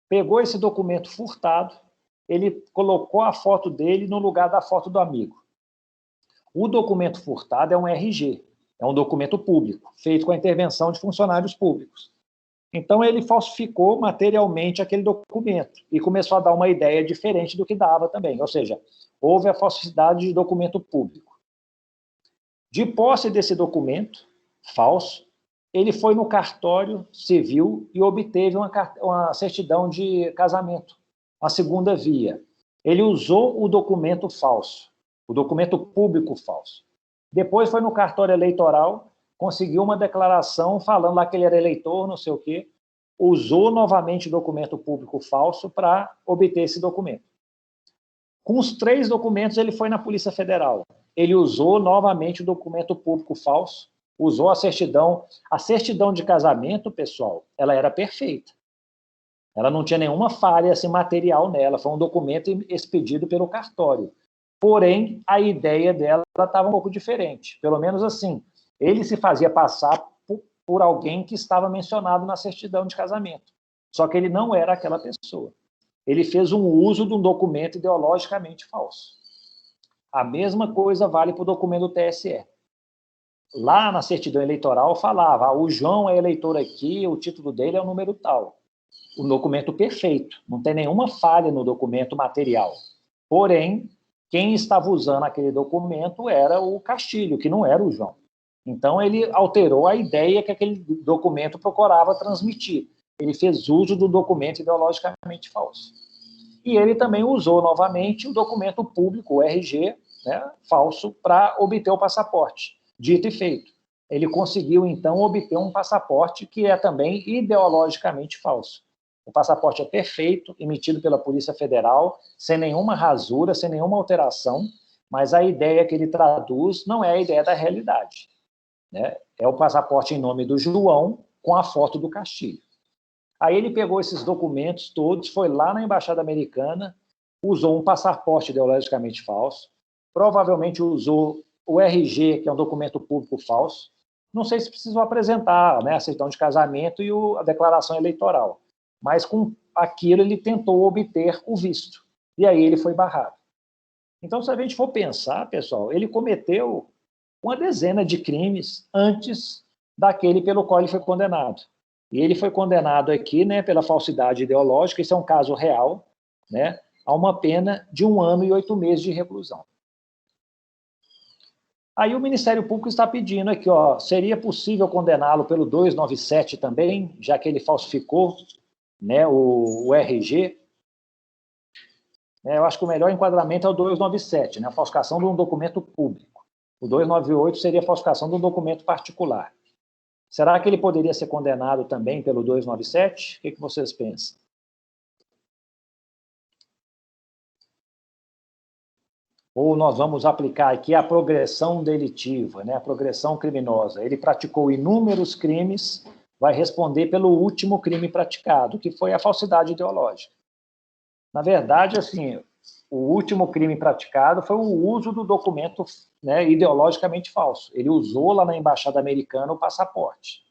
Pegou esse documento furtado, ele colocou a foto dele no lugar da foto do amigo. O documento furtado é um RG, é um documento público, feito com a intervenção de funcionários públicos. Então, ele falsificou materialmente aquele documento e começou a dar uma ideia diferente do que dava também. Ou seja, houve a falsidade de documento público. De posse desse documento falso, ele foi no cartório civil e obteve uma certidão de casamento, a segunda via. Ele usou o documento falso, o documento público falso. Depois foi no cartório eleitoral, conseguiu uma declaração falando lá que ele era eleitor, não sei o quê, usou novamente o documento público falso para obter esse documento. Com os 3 documentos, ele foi na Polícia Federal. Ele usou novamente o documento público falso, usou a certidão. A certidão de casamento, pessoal, ela era perfeita. Ela não tinha nenhuma falha assim, material nela, foi um documento expedido pelo cartório. Porém, a ideia dela estava um pouco diferente. Pelo menos assim, ele se fazia passar por alguém que estava mencionado na certidão de casamento. Só que ele não era aquela pessoa. Ele fez um uso de um documento ideologicamente falso. A mesma coisa vale para o documento do TSE. Lá na certidão eleitoral falava, o João é eleitor aqui, o título dele é o número tal. O documento perfeito, não tem nenhuma falha no documento material. Porém, quem estava usando aquele documento era o Castilho, que não era o João. Então, ele alterou a ideia que aquele documento procurava transmitir. Ele fez uso do documento ideologicamente falso. E ele também usou novamente o documento público, o RG, né, falso, para obter o passaporte. Dito e feito. Ele conseguiu, então, obter um passaporte que é também ideologicamente falso. O passaporte é perfeito, emitido pela Polícia Federal, sem nenhuma rasura, sem nenhuma alteração, mas a ideia que ele traduz não é a ideia da realidade. Né? É o passaporte em nome do João com a foto do Castilho. Aí ele pegou esses documentos todos, foi lá na Embaixada Americana, usou um passaporte ideologicamente falso, provavelmente usou o RG, que é um documento público falso. Não sei se precisou apresentar, né, a certidão de casamento e a declaração eleitoral, mas com aquilo ele tentou obter o visto. E aí ele foi barrado. Então, se a gente for pensar, pessoal, ele cometeu uma dezena de crimes antes daquele pelo qual ele foi condenado. E ele foi condenado aqui, né, pela falsidade ideológica, isso é um caso real, né, a uma pena de 1 ano e 8 meses de reclusão. Aí o Ministério Público está pedindo aqui, ó, seria possível condená-lo pelo 297 também, já que ele falsificou, né, o RG. Eu acho que o melhor enquadramento é o 297, né, a falsificação de um documento público. O 298 seria a falsificação de um documento particular. Será que ele poderia ser condenado também pelo 297? O que vocês pensam? Ou nós vamos aplicar aqui a progressão delitiva, né? A progressão criminosa. Ele praticou inúmeros crimes, vai responder pelo último crime praticado, que foi a falsidade ideológica. Na verdade, assim, o último crime praticado foi o uso do documento, né, ideologicamente falso. Ele usou lá na Embaixada Americana o passaporte.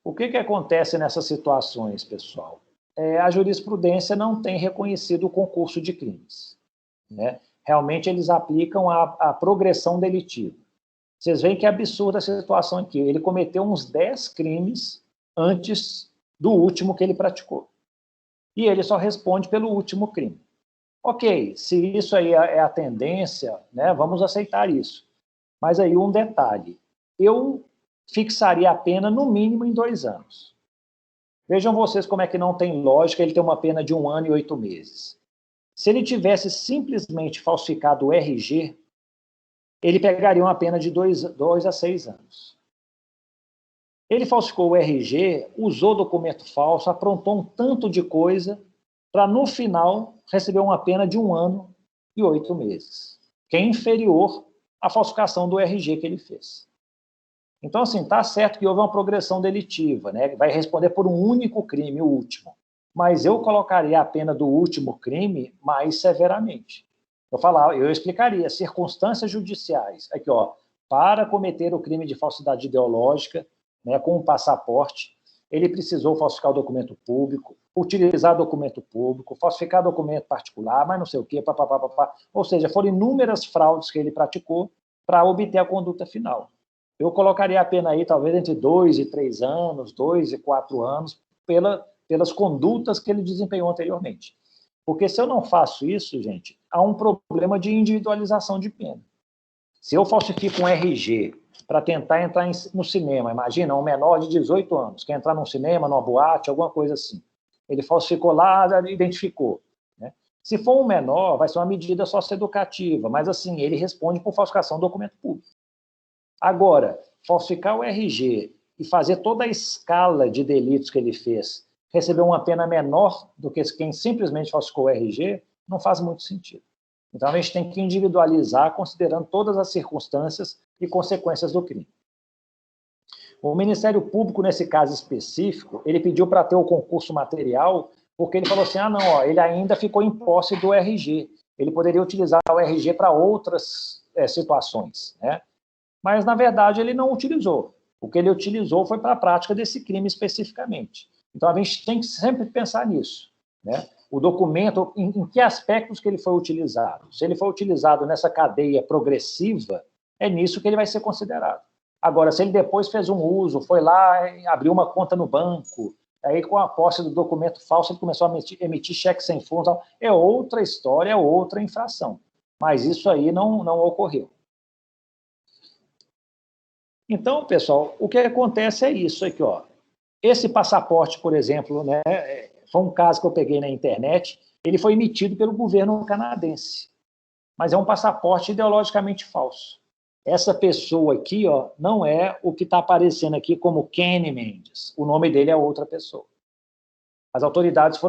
O que acontece nessas situações, pessoal? A jurisprudência não tem reconhecido o concurso de crimes. Né? Realmente, eles aplicam a progressão delitiva. Vocês veem que é absurda a situação aqui. Ele cometeu uns 10 crimes antes do último que ele praticou. E ele só responde pelo último crime. Ok, se isso aí é a tendência, né, vamos aceitar isso. Mas aí um detalhe. Eu fixaria a pena no mínimo em 2 anos. Vejam vocês como é que não tem lógica ele ter uma pena de 1 ano e 8 meses. Se ele tivesse simplesmente falsificado o RG, ele pegaria uma pena de 2 a 6 anos. Ele falsificou o RG, usou documento falso, aprontou um tanto de coisa para, no final, receber uma pena de 1 ano e 8 meses, que é inferior à falsificação do RG que ele fez. Então, assim, está certo que houve uma progressão delitiva, né? Vai responder por um único crime, o último. Mas eu colocaria a pena do último crime mais severamente. Eu explicaria circunstâncias judiciais. Aqui, ó, para cometer o crime de falsidade ideológica, né, com um passaporte, ele precisou falsificar o documento público, utilizar documento público, falsificar documento particular, mas não sei o quê, papapá. Ou seja, foram inúmeras fraudes que ele praticou para obter a conduta final. Eu colocaria a pena aí, talvez, entre 2 e 3 anos, 2 e 4 anos, pelas condutas que ele desempenhou anteriormente. Porque se eu não faço isso, gente, há um problema de individualização de pena. Se eu falsifico um RG para tentar entrar no cinema, imagina, um menor de 18 anos, quer entrar num cinema, numa boate, alguma coisa assim. Ele falsificou lá, identificou. Né? Se for um menor, vai ser uma medida socioeducativa, mas assim, ele responde por falsificação do documento público. Agora, falsificar o RG e fazer toda a escala de delitos que ele fez, receber uma pena menor do que quem simplesmente falsificou o RG, não faz muito sentido. Então, a gente tem que individualizar, considerando todas as circunstâncias e consequências do crime. O Ministério Público, nesse caso específico, ele pediu para ter o concurso material, porque ele falou assim, não, ó, ele ainda ficou em posse do RG. Ele poderia utilizar o RG para outras situações, né? Mas, na verdade, ele não utilizou. O que ele utilizou foi para a prática desse crime especificamente. Então, a gente tem que sempre pensar nisso, né? O documento, em que aspectos que ele foi utilizado. Se ele foi utilizado nessa cadeia progressiva, é nisso que ele vai ser considerado. Agora, se ele depois fez um uso, foi lá, abriu uma conta no banco, aí com a posse do documento falso ele começou a emitir cheque sem fundos, é outra história, é outra infração. Mas isso aí não ocorreu. Então, pessoal, o que acontece é isso aqui, ó. Esse passaporte, por exemplo, né, foi um caso que eu peguei na internet, ele foi emitido pelo governo canadense, mas é um passaporte ideologicamente falso. Essa pessoa aqui, ó, não é o que está aparecendo aqui como Kenny Mendes, o nome dele é outra pessoa. As autoridades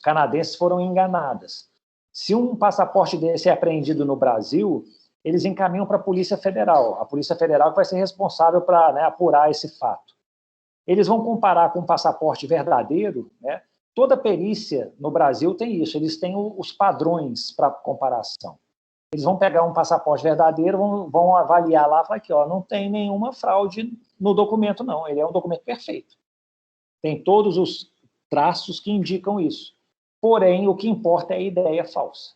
canadenses foram enganadas. Se um passaporte desse é apreendido no Brasil, eles encaminham para a Polícia Federal. A Polícia Federal vai ser responsável para, né, apurar esse fato. Eles vão comparar com um passaporte verdadeiro, né? Toda perícia no Brasil tem isso, eles têm os padrões para comparação. Eles vão pegar um passaporte verdadeiro, vão avaliar lá e falar que não tem nenhuma fraude no documento, não. Ele é um documento perfeito. Tem todos os traços que indicam isso. Porém, o que importa é a ideia falsa.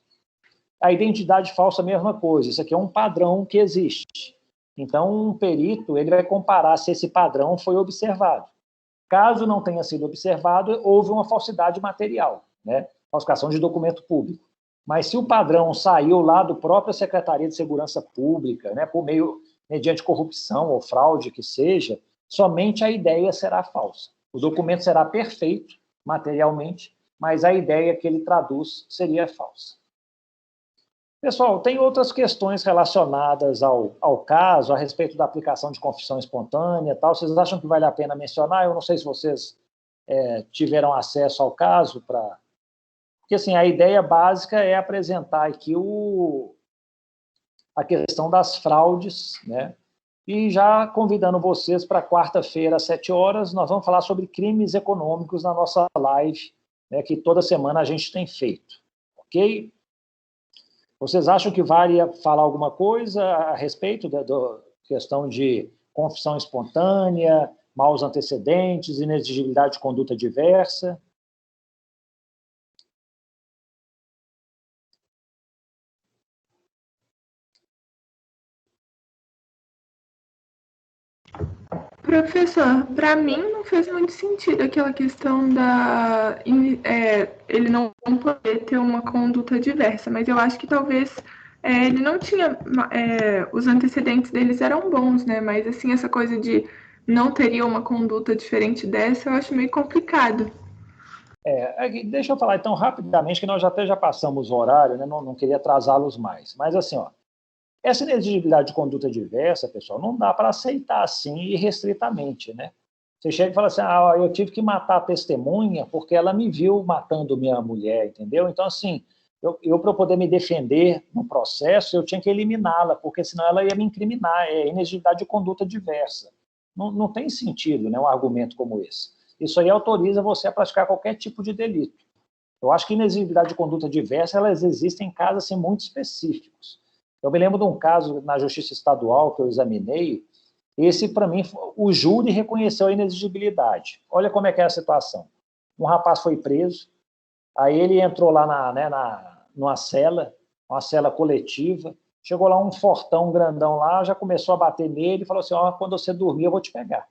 A identidade falsa é a mesma coisa. Isso aqui é um padrão que existe. Então, um perito ele vai comparar se esse padrão foi observado. Caso não tenha sido observado, houve uma falsidade material, né? Falsificação de documento público. Mas se o padrão saiu lá do própria Secretaria de Segurança Pública, né, mediante corrupção ou fraude que seja, somente a ideia será falsa. O documento será perfeito materialmente, mas a ideia que ele traduz seria falsa. Pessoal, tem outras questões relacionadas ao caso, a respeito da aplicação de confissão espontânea e tal. Vocês acham que vale a pena mencionar? Eu não sei se vocês tiveram acesso ao caso para... Porque, assim, a ideia básica é apresentar aqui a questão das fraudes, né? E já convidando vocês para quarta-feira, às 7 horas, nós vamos falar sobre crimes econômicos na nossa live, né, que toda semana a gente tem feito. Ok? Vocês acham que vale falar alguma coisa a respeito da questão de confissão espontânea, maus antecedentes, inexigibilidade de conduta diversa? Professor, para mim não fez muito sentido aquela questão ele não poder ter uma conduta diversa, mas eu acho que talvez ele não tinha, os antecedentes deles eram bons, né? Mas assim, essa coisa de não teria uma conduta diferente dessa, eu acho meio complicado. Deixa eu falar então rapidamente, que nós até já passamos o horário, né? Não queria atrasá-los mais, mas assim, ó, essa inexigibilidade de conduta diversa, pessoal, não dá para aceitar assim irrestritamente, né? Você chega e fala assim, eu tive que matar a testemunha porque ela me viu matando minha mulher, entendeu? Então, assim, eu para poder me defender no processo, eu tinha que eliminá-la, porque senão ela ia me incriminar, é inexigibilidade de conduta diversa. Não tem sentido, né, um argumento como esse. Isso aí autoriza você a praticar qualquer tipo de delito. Eu acho que inexigibilidade de conduta diversa, elas existem em casos assim, muito específicos. Eu me lembro de um caso na Justiça Estadual que eu examinei, esse, para mim, o júri reconheceu a inexigibilidade. Olha como é que é a situação. Um rapaz foi preso, aí ele entrou lá numa cela, uma cela coletiva, chegou lá um fortão grandão lá, já começou a bater nele e falou assim, quando você dormir eu vou te pegar.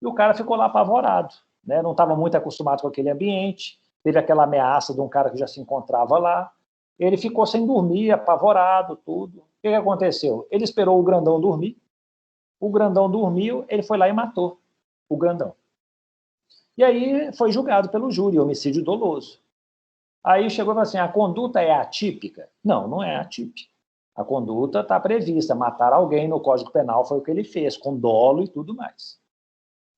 E o cara ficou lá apavorado, né? Não estava muito acostumado com aquele ambiente, teve aquela ameaça de um cara que já se encontrava lá, ele ficou sem dormir, apavorado, tudo. O que aconteceu? Ele esperou o grandão dormir, o grandão dormiu, ele foi lá e matou o grandão. E aí foi julgado pelo júri, homicídio doloso. Aí chegou e falou assim, a conduta é atípica? Não, não é atípica. A conduta está prevista, matar alguém no Código Penal foi o que ele fez, com dolo e tudo mais.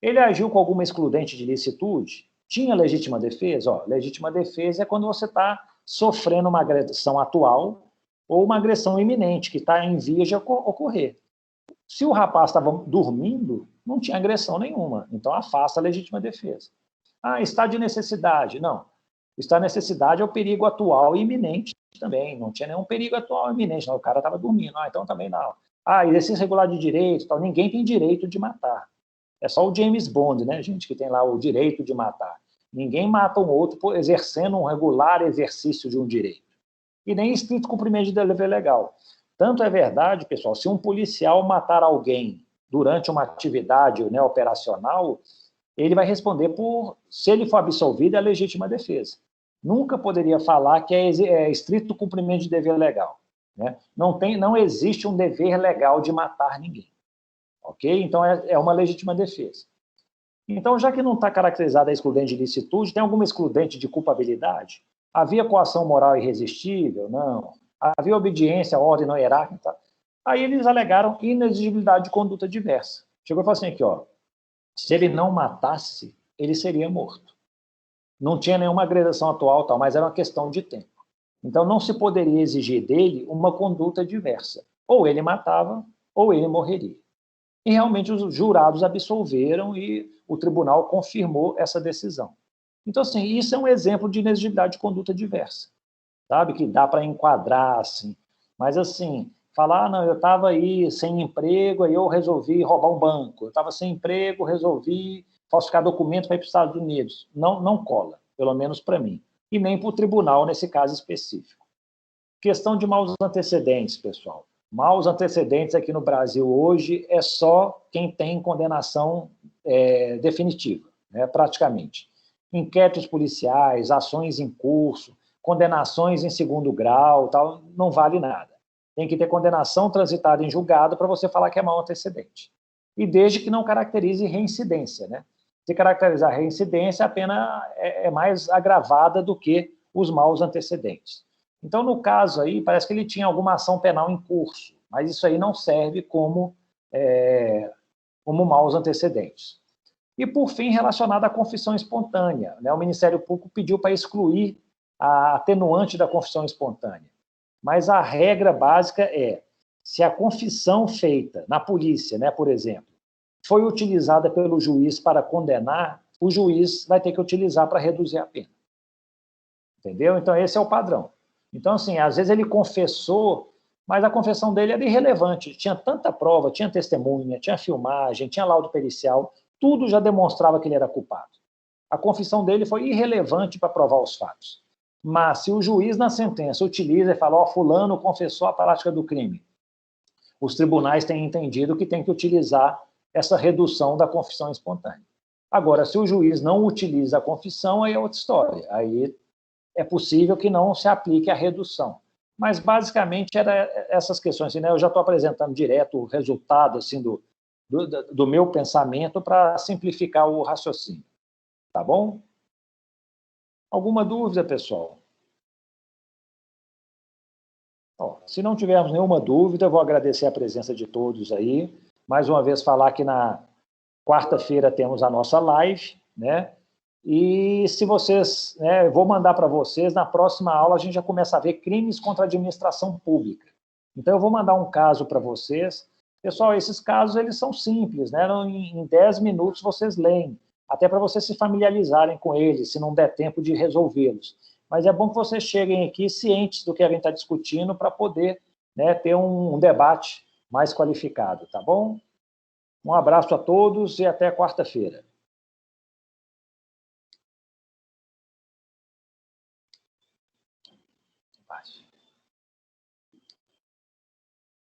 Ele agiu com alguma excludente de licitude? Tinha legítima defesa? Ó, legítima defesa é quando você está sofrendo uma agressão atual ou uma agressão iminente, que está em vias de ocorrer. Se o rapaz estava dormindo, não tinha agressão nenhuma, então afasta a legítima defesa. Ah, está de necessidade? Não. Está de necessidade é o perigo atual e iminente também, não tinha nenhum perigo atual e iminente, não, o cara estava dormindo, então também não. Ah, exercício regular de direito, tal, ninguém tem direito de matar. É só o James Bond, né, gente, que tem lá o direito de matar. Ninguém mata um outro exercendo um regular exercício de um direito. E nem estrito cumprimento de dever legal. Tanto é verdade, pessoal, se um policial matar alguém durante uma atividade, né, operacional, ele vai responder por, se ele for absolvido, é a legítima defesa. Nunca poderia falar que é estrito cumprimento de dever legal. Né? Não existe um dever legal de matar ninguém. Ok? Então, é uma legítima defesa. Então, já que não está caracterizada a excludente de licitude, tem alguma excludente de culpabilidade? Havia coação moral irresistível? Não. Havia obediência à ordem não hierárquica? Tá? Aí eles alegaram inexigibilidade de conduta diversa. Chegou e falou assim aqui, ó, se ele não matasse, ele seria morto. Não tinha nenhuma agressão atual, tal, mas era uma questão de tempo. Então, não se poderia exigir dele uma conduta diversa. Ou ele matava, ou ele morreria. E realmente os jurados absolveram e o tribunal confirmou essa decisão. Então, assim, isso é um exemplo de inexigibilidade de conduta diversa, sabe? Que dá para enquadrar, assim. Mas, assim, falar, não, eu estava aí sem emprego, aí eu resolvi roubar um banco. Eu estava sem emprego, resolvi falsificar documento para ir para os Estados Unidos. Não cola, pelo menos para mim. E nem para o tribunal, nesse caso específico. Questão de maus antecedentes, pessoal. Maus antecedentes aqui no Brasil hoje é só quem tem condenação definitiva, né, praticamente. Inquéritos policiais, ações em curso, condenações em segundo grau, tal, não vale nada. Tem que ter condenação transitada em julgado para você falar que é mau antecedente. E desde que não caracterize reincidência. Né? Se caracterizar reincidência, a pena é mais agravada do que os maus antecedentes. Então, no caso aí, parece que ele tinha alguma ação penal em curso, mas isso aí não serve como maus antecedentes. E, por fim, relacionado à confissão espontânea, né, o Ministério Público pediu para excluir a atenuante da confissão espontânea. Mas a regra básica é, se a confissão feita na polícia, né, por exemplo, foi utilizada pelo juiz para condenar, o juiz vai ter que utilizar para reduzir a pena. Entendeu? Então, esse é o padrão. Então, assim, às vezes ele confessou, mas a confissão dele era irrelevante. Tinha tanta prova, tinha testemunha, tinha filmagem, tinha laudo pericial, tudo já demonstrava que ele era culpado. A confissão dele foi irrelevante para provar os fatos. Mas se o juiz na sentença utiliza e fala, ó, fulano confessou a prática do crime, os tribunais têm entendido que tem que utilizar essa redução da confissão espontânea. Agora, se o juiz não utiliza a confissão, aí é outra história. Aí é possível que não se aplique a redução. Mas, basicamente, eram essas questões. Assim, né? Eu já estou apresentando direto o resultado assim, do meu pensamento para simplificar o raciocínio. Tá bom? Alguma dúvida, pessoal? Ó, se não tivermos nenhuma dúvida, eu vou agradecer a presença de todos aí. Mais uma vez, falar que na quarta-feira temos a nossa live, né? E se vocês, né, eu vou mandar para vocês, na próxima aula a gente já começa a ver crimes contra a administração pública. Então eu vou mandar um caso para vocês. Pessoal, esses casos eles são simples, né? Em 10 minutos vocês leem, até para vocês se familiarizarem com eles, se não der tempo de resolvê-los. Mas é bom que vocês cheguem aqui cientes do que a gente está discutindo para poder, né, ter um debate mais qualificado, tá bom? Um abraço a todos e até quarta-feira.